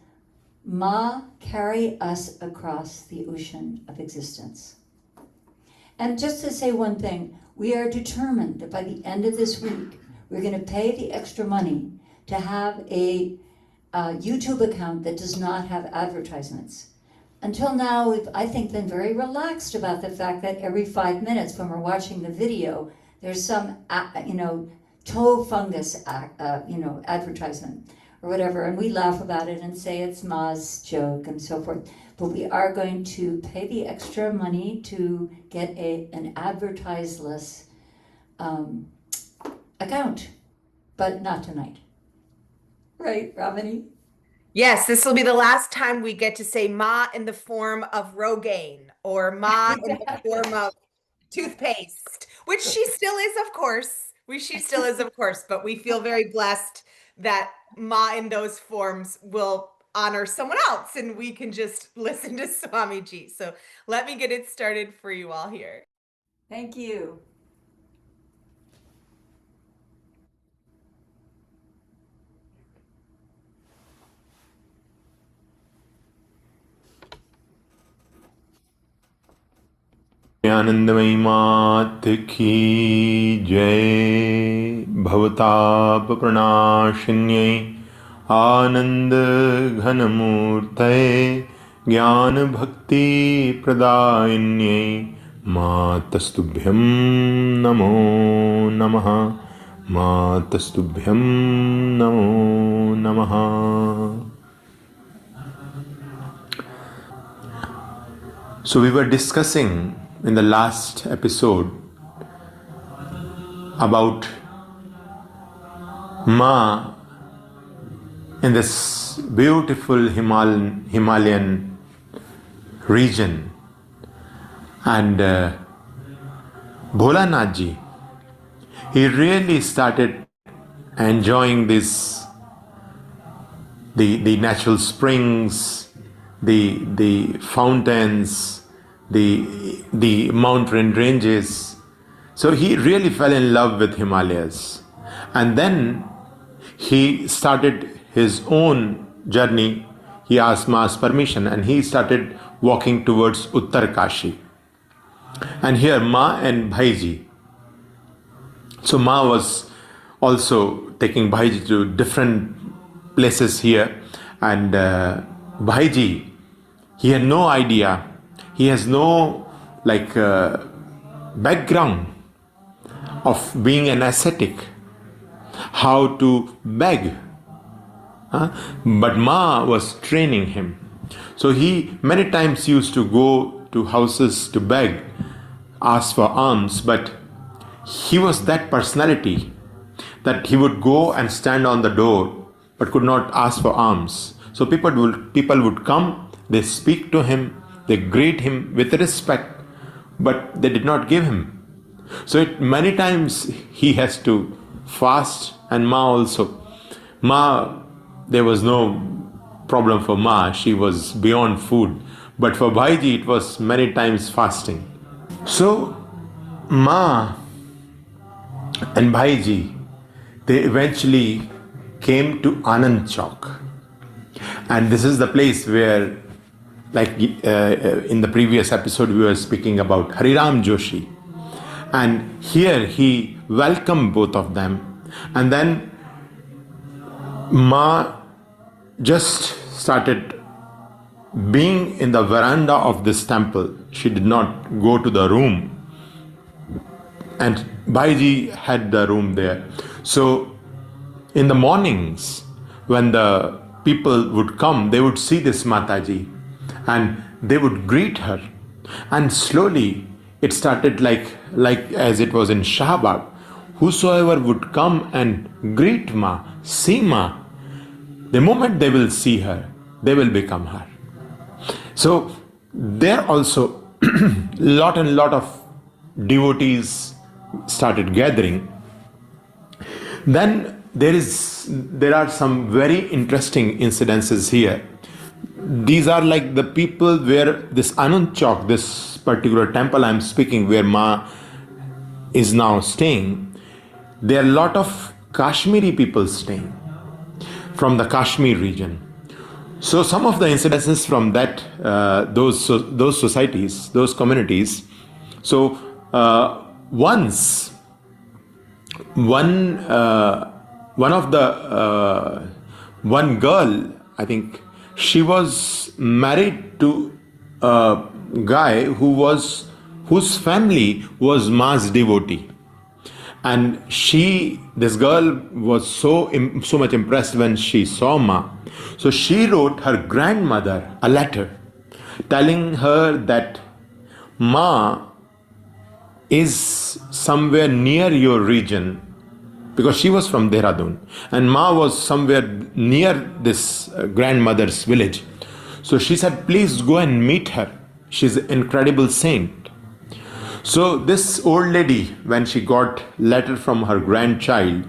Ma, carry us across the ocean of existence. And just to say one thing, we are determined that by the end of this week, we're going to pay the extra money to have a YouTube account that does not have advertisements. Until now, we've, I think, been very relaxed about the fact that every 5 minutes when we're watching the video, there's some, toe fungus, advertisement or whatever, and we laugh about it and say it's Ma's joke and so forth. But we are going to pay the extra money to get an advertiseless account, but not tonight. Right, Ramani? Yes, this will be the last time we get to say Ma in the form of Rogaine or Ma in the form of toothpaste, which she still is, of course. She still is, of course, but we feel very blessed that Ma in those forms will honor someone else and we can just listen to Swamiji. So let me get it started for you all here. Thank you. Anandamayi Mat Ki Jai. Bhavatap Pranashinyai Anand Ghanamurtaye Jnana Bhakti Pradainyai Matastubhyam Namo Namaha. Matastubhyam Namo Namaha. So we were discussing in the last episode about Ma in this beautiful Himalayan region, and Bholanath ji, he really started enjoying this, the natural springs, the fountains, the mountain ranges. So he really fell in love with Himalayas, and then he started his own journey. He asked Ma's permission and he started walking towards Uttar Kashi. And here Ma and Bhaiji. So Ma was also taking Bhaiji to different places here, and Bhaiji, he had no idea, he has no background of being an ascetic, how to beg. But Ma was training him. So he many times used to go to houses to beg, ask for alms, but he was that personality that he would go and stand on the door but could not ask for alms. So people would come, they speak to him, they greet him with respect, but they did not give him. So many times he has to fast, and Ma also. Ma, there was no problem for Ma, she was beyond food. But for Bhaiji, it was many times fasting. So Ma and Bhaiji, they eventually came to Anand Chowk. And this is the place where, in the previous episode, we were speaking about Hariram Joshi. And here he welcomed both of them. And then Ma just started being in the veranda of this temple. She did not go to the room. And Bhaiji had the room there. So in the mornings, when the people would come, they would see this Mataji and they would greet her. And slowly it started like as it was in Shahbag. Whosoever would come and greet Ma, see Ma, the moment they will see her, they will become her. So there also lot of devotees started gathering. Then there are some very interesting incidences here. These are like the people where this Anand Chowk, this particular temple I'm speaking, where Ma is now staying, there are a lot of Kashmiri people staying from the Kashmir region. So some of the incidences from that those societies, those communities. So once one girl, I think she was married to a guy whose family was Ma's devotee. And this girl was so much impressed when she saw Ma. So she wrote her grandmother a letter telling her that Ma is somewhere near your region, because she was from Dehradun and Ma was somewhere near this grandmother's village. So she said, please go and meet her. She's an incredible saint. So this old lady, when she got letter from her grandchild,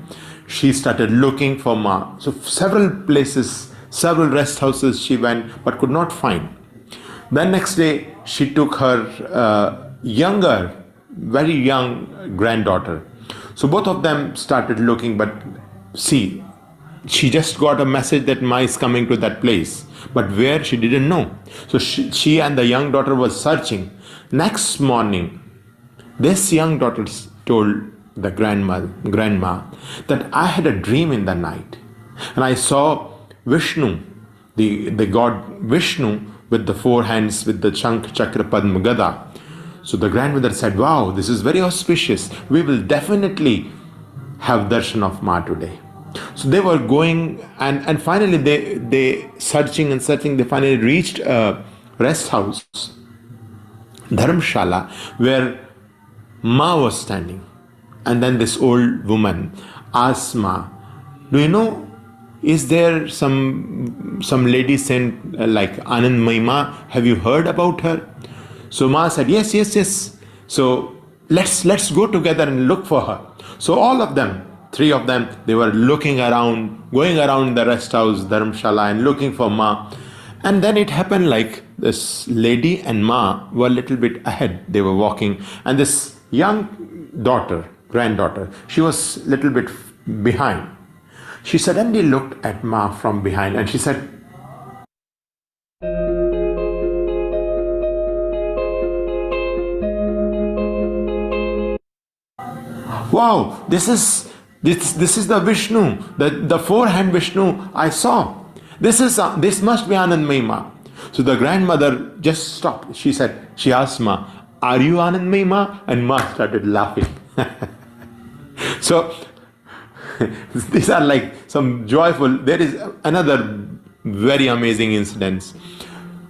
she started looking for Ma. So several places, several rest houses she went but could not find. Then next day she took her very young granddaughter. So both of them started looking, but see, she just got a message that Ma is coming to that place, but where she didn't know. So she and the young daughter was searching. Next morning, This young daughter told the grandma that I had a dream in the night and I saw Vishnu, the god Vishnu with the four hands with the Chakra Padma Gada. So the grandmother said, wow, this is very auspicious. We will definitely have darshan of Ma today. So they were going and finally they searching and searching, they finally reached a rest house, Dharamshala, where Ma was standing. And then this old woman asked Ma, do you know, is there some lady sent like Anandamayi Ma? Have you heard about her? So Ma said, yes. So let's go together and look for her. So all of them, three of them, they were looking around, going around the rest house, Dharamshala, and looking for Ma. And then it happened like this lady and Ma were a little bit ahead. They were walking, and this young granddaughter, she was a little bit behind. She suddenly looked at Ma from behind and she said, wow, this is the Vishnu, the four-hand Vishnu I saw. This must be Anandamayi Ma. So the grandmother just stopped. She asked Ma, are you Anandamayi Ma? And Ma started laughing. So these are like some joyful. There is another very amazing incident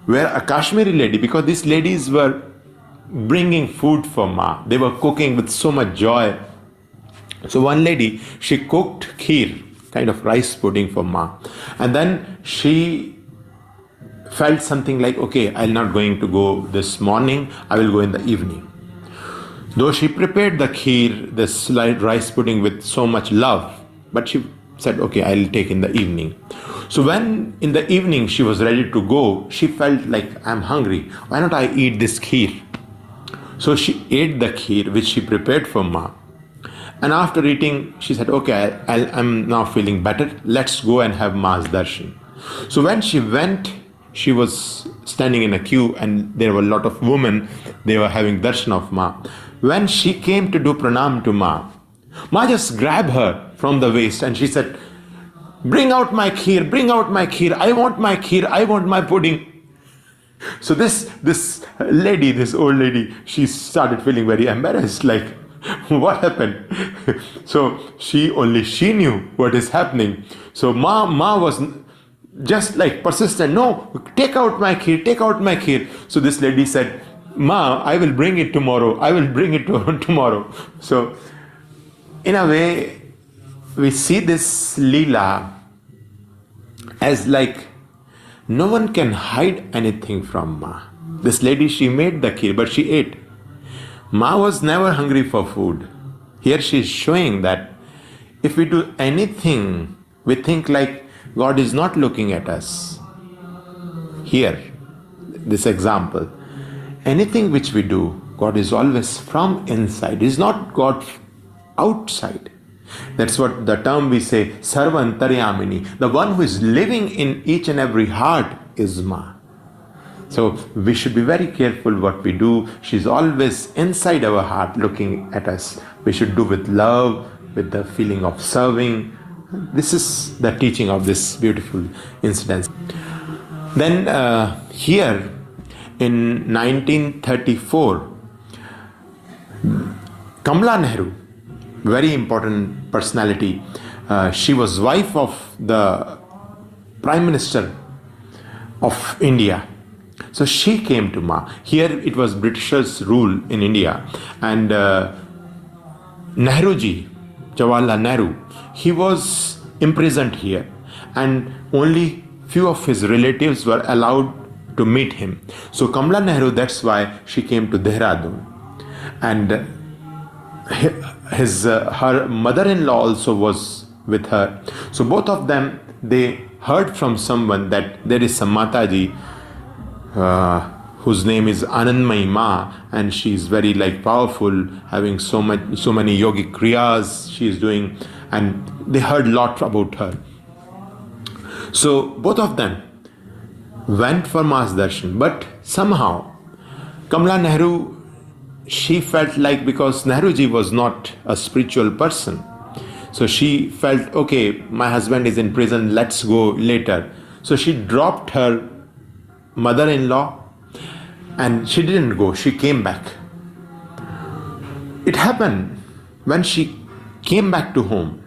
where a Kashmiri lady, because these ladies were bringing food for Ma, they were cooking with so much joy. So one lady, she cooked kheer, kind of rice pudding for Ma, and then she felt something like, okay, I'm not going to go this morning, I will go in the evening. Though she prepared the kheer, this rice pudding with so much love, but she said, okay, I'll take in the evening. So when in the evening she was ready to go, she felt like, I'm hungry, why not I eat this kheer? So she ate the kheer which she prepared for Ma. And after eating, she said, okay, I'm now feeling better, let's go and have Ma's darshan. So when she went, she was standing in a queue and there were a lot of women, they were having darshan of Ma. When she came to do pranam to Ma just grabbed her from the waist and she said, bring out my kheer, I want my kheer, I want my pudding. So this old lady, she started feeling very embarrassed, like, what happened? So she knew what is happening. So Ma was just like persistent, no, take out my kheer. So this lady said, Ma, I will bring it tomorrow. So in a way, we see this Leela as like no one can hide anything from Ma. This lady, she made the kheer, but she ate. Ma was never hungry for food. Here she is showing that if we do anything, we think like God is not looking at us. Here, this example, anything which we do, God is always from inside. It is not God outside. That's what the term we say, Sarvantaryamini. The one who is living in each and every heart is Ma. So we should be very careful what we do. She's always inside our heart looking at us. We should do with love, with the feeling of serving. This is the teaching of this beautiful incident. Then here in 1934, Kamala Nehru, very important personality. She was wife of the Prime Minister of India. So she came to Ma. Here it was Britishers' rule in India. And Nehruji, Jawaharlal Nehru, he was imprisoned here. And only few of his relatives were allowed to meet him. So Kamala Nehru, that's why she came to Dehradun. And her mother-in-law also was with her. So both of them, they heard from someone that there is some Mataji whose name is Anandamayi Ma, and she is very like powerful, having so many yogic kriyas she is doing, and they heard a lot about her. So both of them went for Ma's darshan, but somehow Kamala Nehru she felt like, because Nehruji was not a spiritual person, so she felt, okay, my husband is in prison, let's go later. So she dropped her mother-in-law and she didn't go, she came back. It happened when she came back to home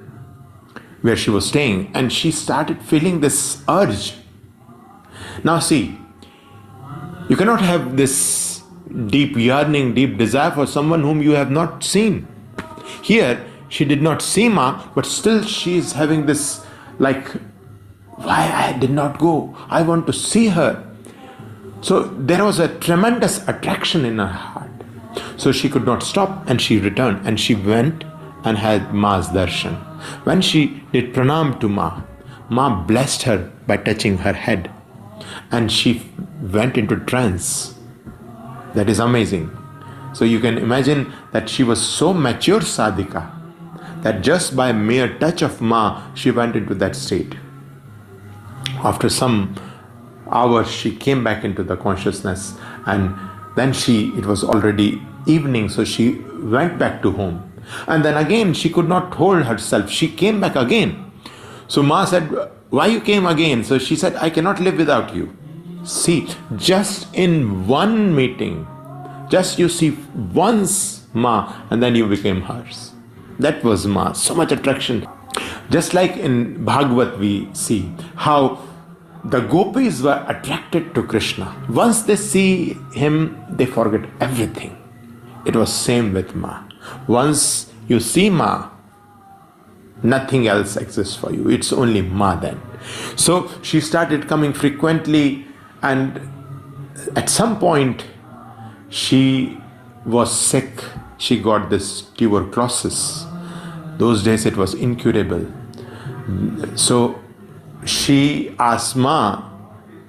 where she was staying, and she started feeling this urge. Now see, you cannot have this deep yearning, deep desire for someone whom you have not seen. Here, she did not see Ma, but still she is having this, like, why I did not go? I want to see her. So there was a tremendous attraction in her heart. So she could not stop, and she returned, and she went and had Ma's darshan. When she did pranam to Ma, Ma blessed her by touching her head, and she went into trance. That is amazing. So you can imagine that she was so mature sadhika that just by mere touch of Ma, she went into that state. After some hours, she came back into the consciousness, and then it was already evening, so she went back to home. And then again, she could not hold herself. She came back again. So Ma said, why you came again? So she said, I cannot live without you. See, just in one meeting, just you see once Ma, and then you became hers. That was Ma, so much attraction. Just like in Bhagavad we see how the gopis were attracted to Krishna. Once they see him, they forget everything. It was same with Ma. Once you see Ma, nothing else exists for you. It's only Ma then. So she started coming frequently, and at some point she was sick. She got this tuberculosis. Those days it was incurable. So she asked Ma,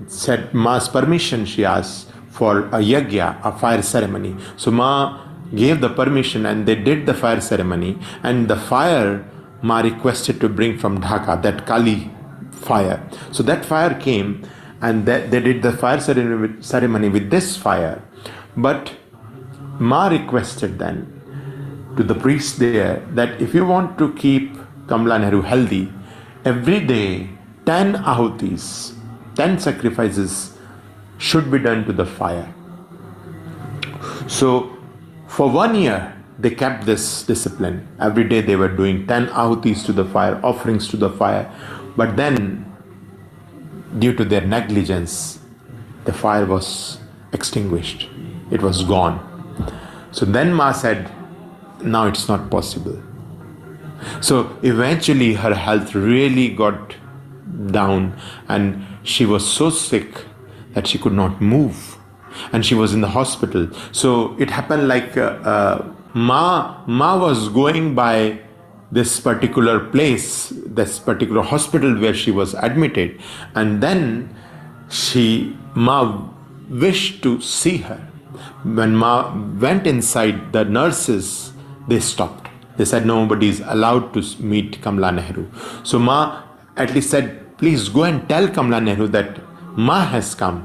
said Ma's permission, she asked for a yajna, a fire ceremony. So Ma gave the permission, and they did the fire ceremony, and the fire Ma requested to bring from Dhaka, that Kali fire. So that fire came, and they did the fire ceremony with this fire. But Ma requested then to the priest there that if you want to keep Kamala Nehru healthy, every day 10 ahutis, 10 sacrifices should be done to the fire. So for 1 year, they kept this discipline. Every day they were doing 10 ahutis to the fire, offerings to the fire. But then, due to their negligence, the fire was extinguished. It was gone. So then Ma said, now it's not possible. So eventually her health really got down, and she was so sick that she could not move, and she was in the hospital. So it happened like Ma was going by this particular place, this particular hospital where she was admitted, and then Ma wished to see her. When Ma went inside, the nurses, they stopped. They said nobody is allowed to meet Kamala Nehru. So Ma at least said, please go and tell Kamala Nehru that Ma has come.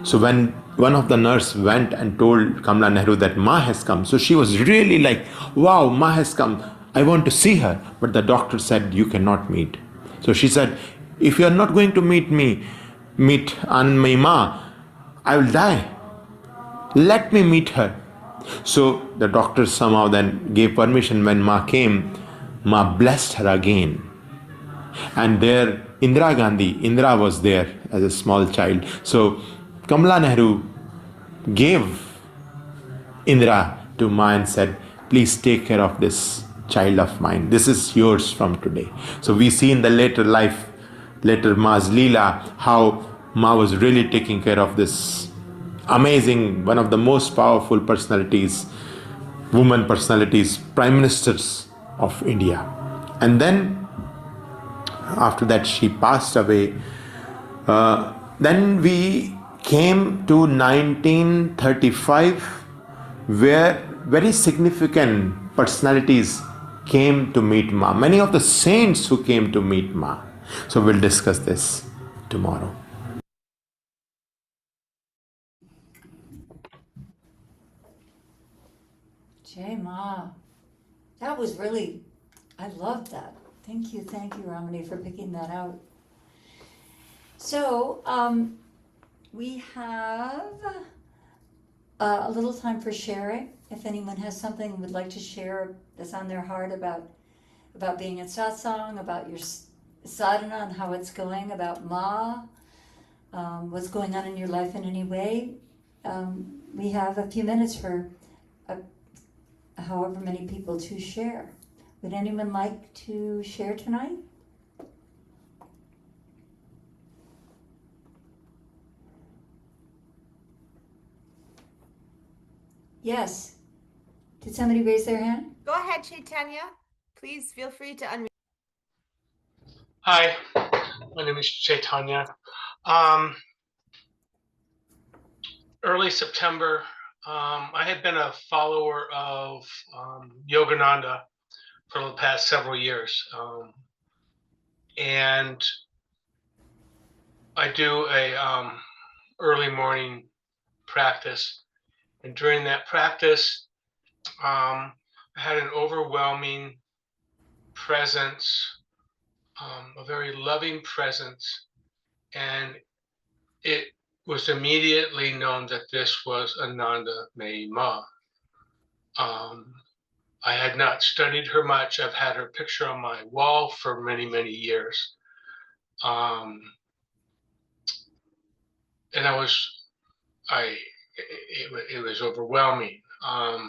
So when one of the nurses went and told Kamala Nehru that Ma has come, so she was really like, wow, Ma has come, I want to see her. But the doctor said, you cannot meet. So she said, if you are not going to meet Anandamayi Ma, I will die. Let me meet her. So the doctor somehow then gave permission. When Ma came, Ma blessed her again. And there Indira was there as a small child. So Kamala Nehru gave Indira to Ma and said, please take care of this child of mine. This is yours from today. So we see in the later Ma's Leela, how Ma was really taking care of this amazing, one of the most powerful personalities, woman personalities, prime ministers of India. And then after that she passed away. Then we came to 1935, where very significant personalities came to meet Ma. Many of the saints who came to meet Ma. So we'll discuss this tomorrow. Jai Ma. That was really, I loved that. Thank you, Ramani, for picking that out. So, we have a little time for sharing. If anyone has something would like to share that's on their heart about being in satsang, about your sadhana and how it's going, about Ma, what's going on in your life in any way, we have a few minutes for however many people to share. Would anyone like to share tonight? Yes. Did somebody raise their hand? Go ahead, Chaitanya. Please feel free to unmute. Hi, my name is Chaitanya. Early September, I had been a follower of Yogananda for the past several years. And I do a early morning practice. And during that practice, I had an overwhelming presence, a very loving presence. And it was immediately known that this was Anandamayi Ma. I had not studied her much. I've had her picture on my wall for many, many years. And it was overwhelming. I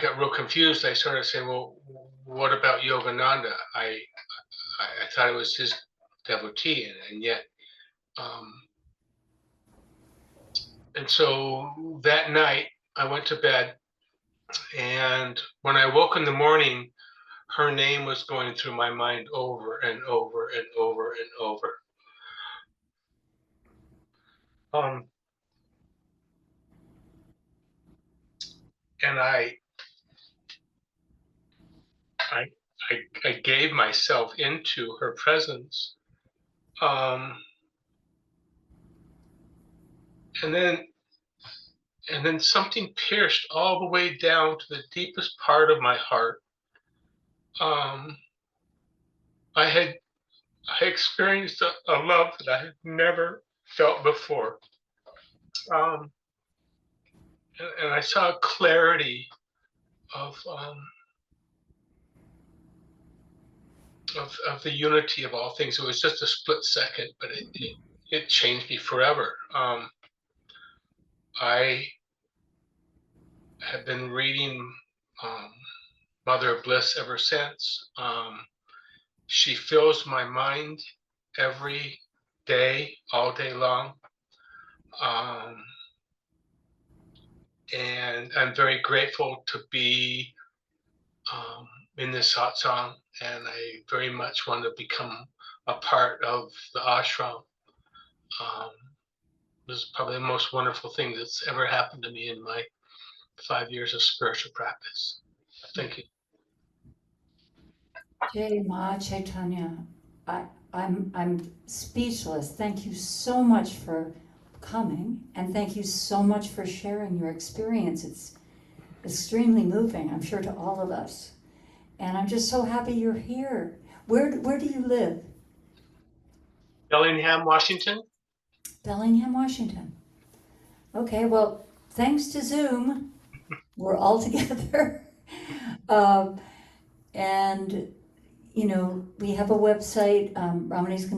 got real confused. I started saying, well, what about Yogananda? I thought it was his devotee, and yet, and so that night I went to bed, and when I woke in the morning, her name was going through my mind over and over and over and over. And I gave myself into her presence. And then something pierced all the way down to the deepest part of my heart. I experienced a love that I had never felt before. And I saw clarity of the unity of all things. It was just a split second, but it changed me forever. I have been reading Mother of Bliss ever since. She fills my mind every day, all day long. And I'm very grateful to be in this satsang, and I very much want to become a part of the ashram. This is probably the most wonderful thing that's ever happened to me in my 5 years of spiritual practice. Thank you. Jai Ma Chaitanya, I'm speechless. Thank you so much for coming, and thank you so much for sharing your experience. It's extremely moving, I'm sure, to all of us. And I'm just so happy you're here. Where do you live? Bellingham, Washington. Bellingham, Washington. Okay, well, thanks to Zoom, we're all together. And, you know, we have a website. Ramani's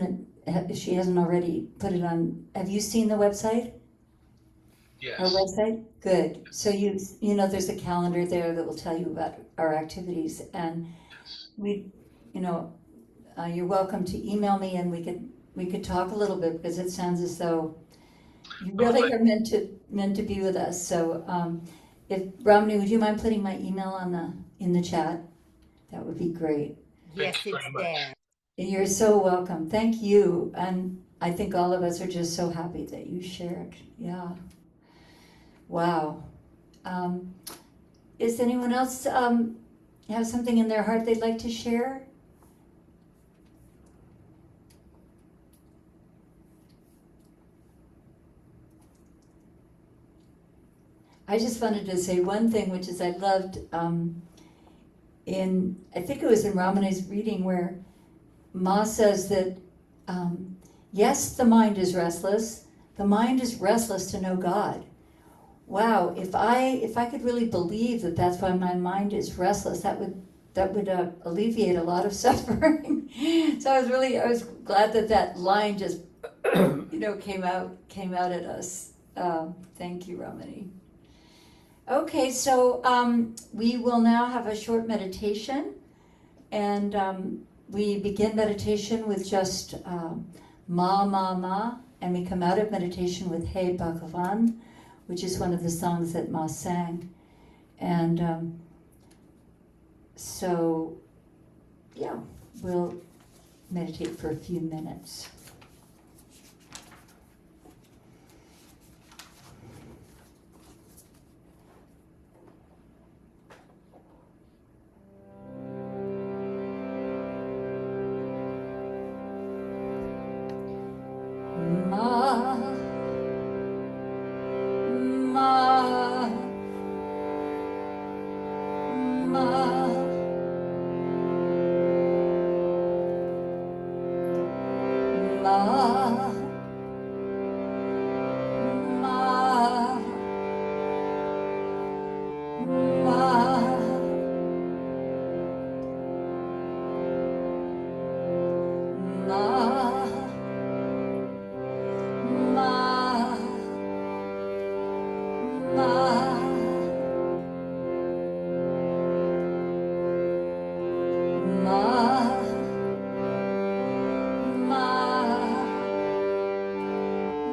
if she hasn't already put it on. Have you seen the website? Yes. Our website? Good. So you know, there's a calendar there that will tell you about our activities. And you're welcome to email me, and we could talk a little bit, because it sounds as though you really are meant to be with us. So if Ramani, would you mind putting my email in the chat? That would be great. Yes, it's there. You're so welcome. Thank you. And I think all of us are just so happy that you shared. Yeah. Wow. Is anyone else have something in their heart they'd like to share? I just wanted to say one thing, which is I loved I think it was in Ramana's reading where Ma says that, yes, the mind is restless. The mind is restless to know God. Wow, if I could really believe that that's why my mind is restless, that would alleviate a lot of suffering. So I was glad that line just came out at us. Thank you, Ramani. Okay, so we will now have a short meditation, and we begin meditation with just Ma Ma Ma, and we come out of meditation with Hey Bhagavan, which is one of the songs that Ma sang. And so, yeah, we'll meditate for a few minutes. Ma, ma, ma, ma,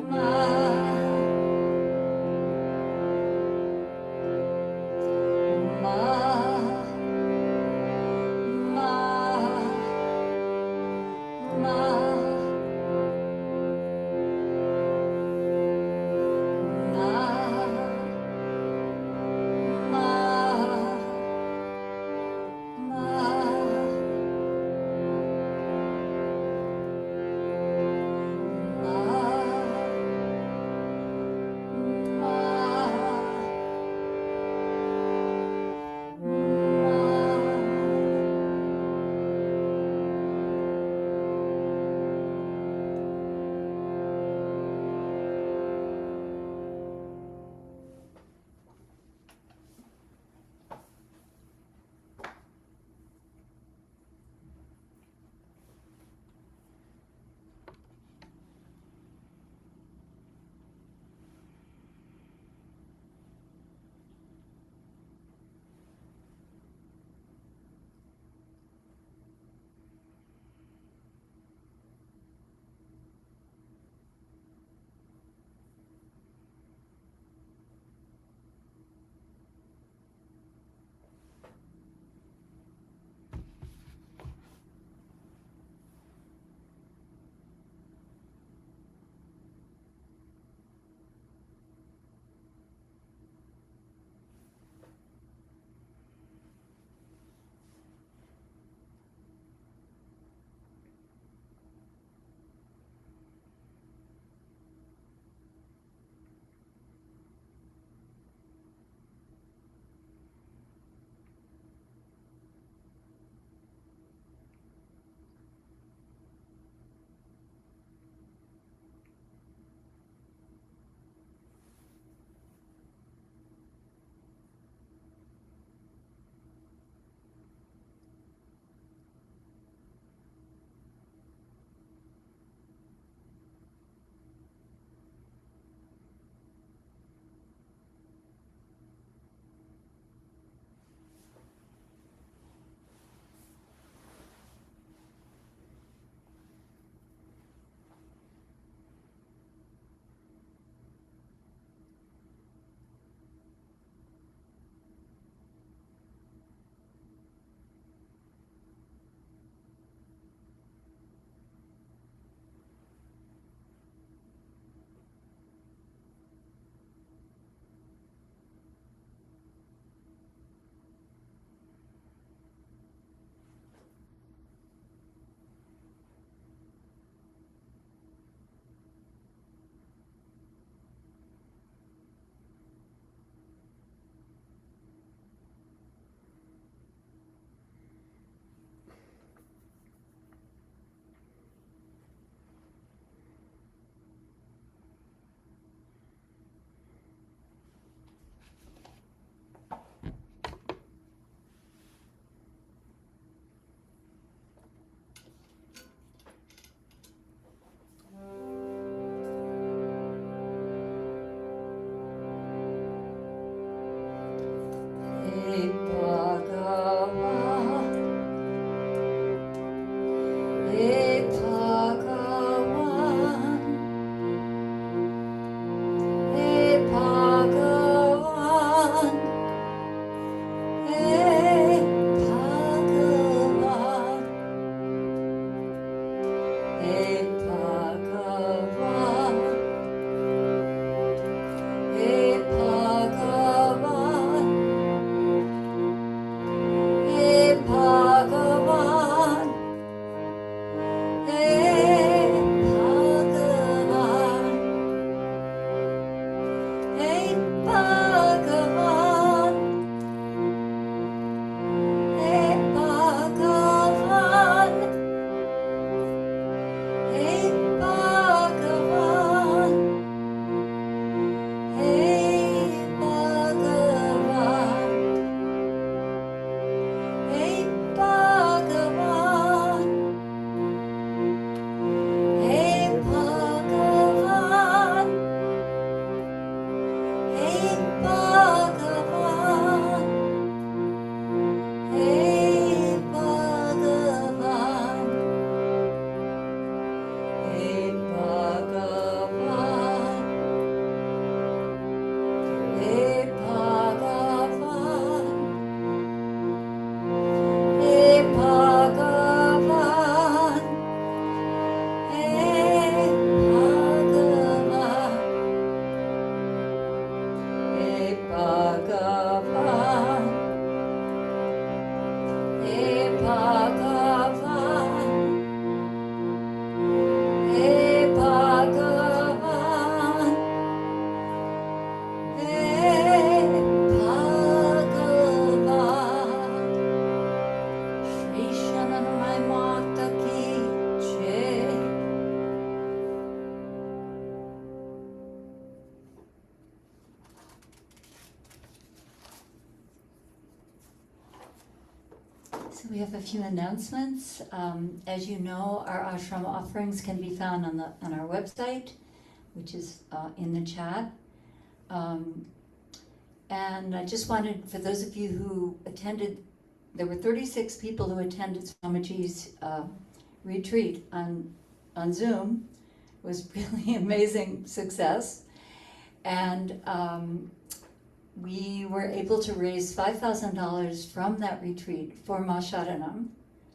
ma, So we have a few announcements. As you know, our ashram offerings can be found on our website, which is in the chat. And I just wanted, for those of you who attended, there were 36 people who attended Swamiji's retreat on Zoom. It was really amazing success. And we were able to raise $5,000 from that retreat for Ma Sharanam,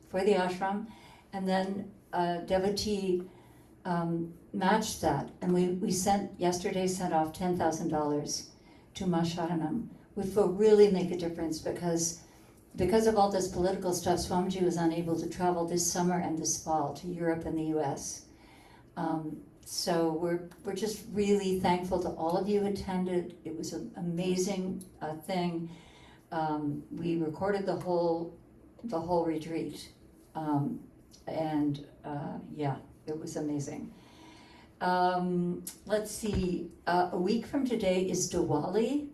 for the ashram, and then a devotee matched that, and we yesterday sent off $10,000 to Ma Sharanam, which will really make a difference because of all this political stuff, Swamiji was unable to travel this summer and this fall to Europe and the US. So we're just really thankful to all of you who attended. It was an amazing thing. We recorded the whole retreat, and yeah, it was amazing. Let's see. A week from today is Diwali,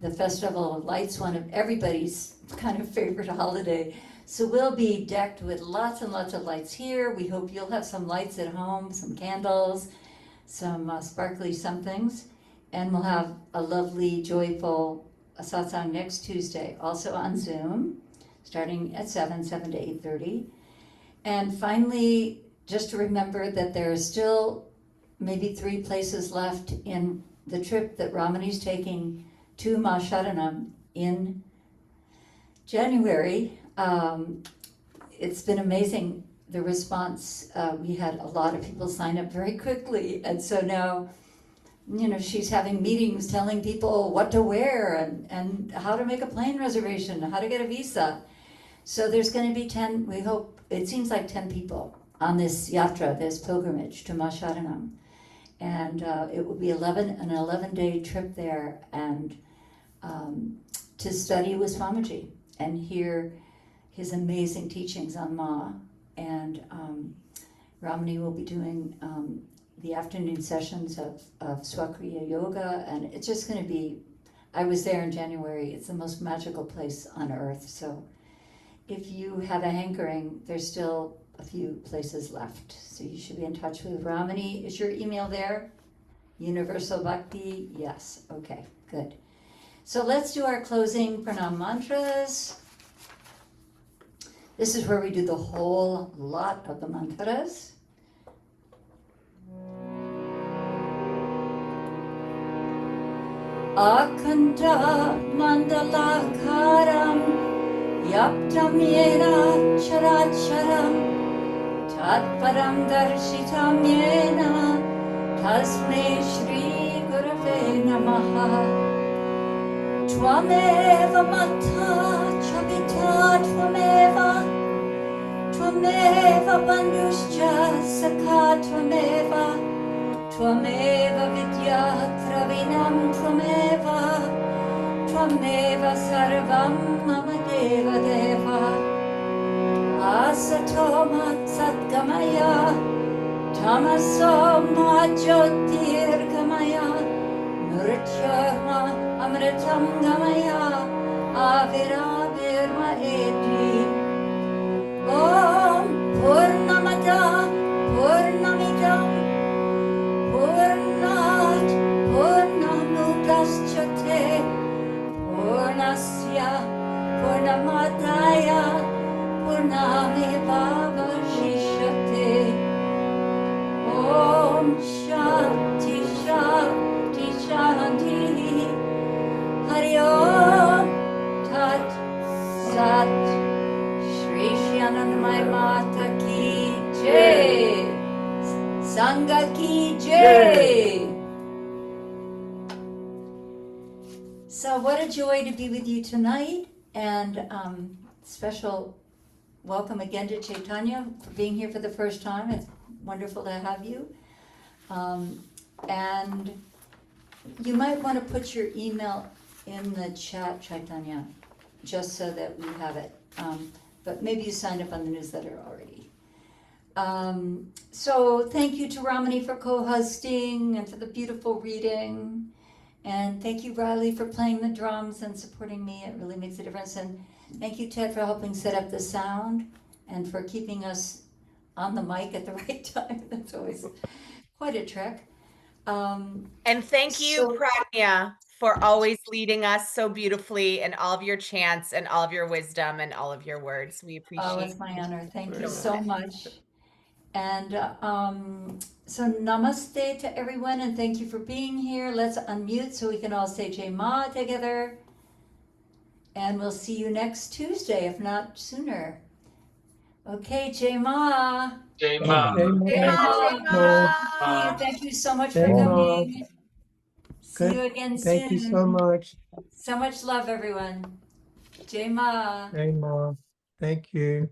the Festival of Lights, one of everybody's kind of favorite holiday. So we'll be decked with lots and lots of lights here. We hope you'll have some lights at home, some candles, some sparkly somethings. And we'll have a lovely, joyful satsang next Tuesday, also on Zoom, starting at 7 to 8:30. And finally, just to remember that there are still maybe 3 places left in the trip that Ramani's taking to Ma Sharanam in January. It's been amazing, the response. We had a lot of people sign up very quickly, and so now, she's having meetings telling people what to wear and how to make a plane reservation, how to get a visa. So there's going to be 10, we hope, it seems like 10 people on this yatra, this pilgrimage to Ma Sharanam. And it will be an 11-day trip there, and to study with Swamiji and hear his amazing teachings on Ma. And Ramani will be doing the afternoon sessions of Swakriya Yoga, and it's just going to be, I was there in January, it's the most magical place on earth. So if you have a hankering, there's still a few places left. So you should be in touch with Ramani. Is your email there? Universal Bhakti? Yes. Okay, good. So let's do our closing pranam mantras. This is where we do the whole lot of the mantras. Akanta mandalakaram yaptam yena characharam Tatparam darshitam yena tasmai Shri Gurave Namaha. Tvameva mata chavita tvameva bandhuscha sakha tvameva vidya travinam tvameva sarvam mama deva deva. Asato Satgamaya, Tamaso Jyotirgamaya, Mrityarma Amritam Gamaya, Aviravirma Eti. Om Purnamada Purnamidam Purnat Purnamudashyate Purnasya Purnamadaya Purnameva Vashishyate. Om Shanti Shanti Shanti. Hari Om Tat Sat. Shri Anandamayi Mata Ki Jai. Sangha Ki Jai. So what a joy to be with you tonight, and special welcome again to Chaitanya for being here for the first time. It's wonderful to have you. And you might want to put your email in the chat, Chaitanya, just so that we have it. But maybe you signed up on the newsletter already. So thank you to Ramani for co-hosting and for the beautiful reading. And thank you, Riley, for playing the drums and supporting me. It really makes a difference. And thank you, Ted, for helping set up the sound and for keeping us on the mic at the right time. That's always quite a trick. And thank you, So- Pragya, for always leading us so beautifully in all of your chants and all of your wisdom and all of your words. We appreciate Oh, it's my honor. Thank you Very so nice. much. And so namaste to everyone, and thank you for being here. Let's unmute so we can all say Jai Ma together. And we'll see you next Tuesday, if not sooner. Okay, Jai Ma. Jai Ma. Jai Ma. Jai Ma. Ma. See you. Thank you so much Jai for Ma. coming. See Good. you again Thank you soon. so much. So much love, everyone. Jai Ma. Jai Ma. Thank you.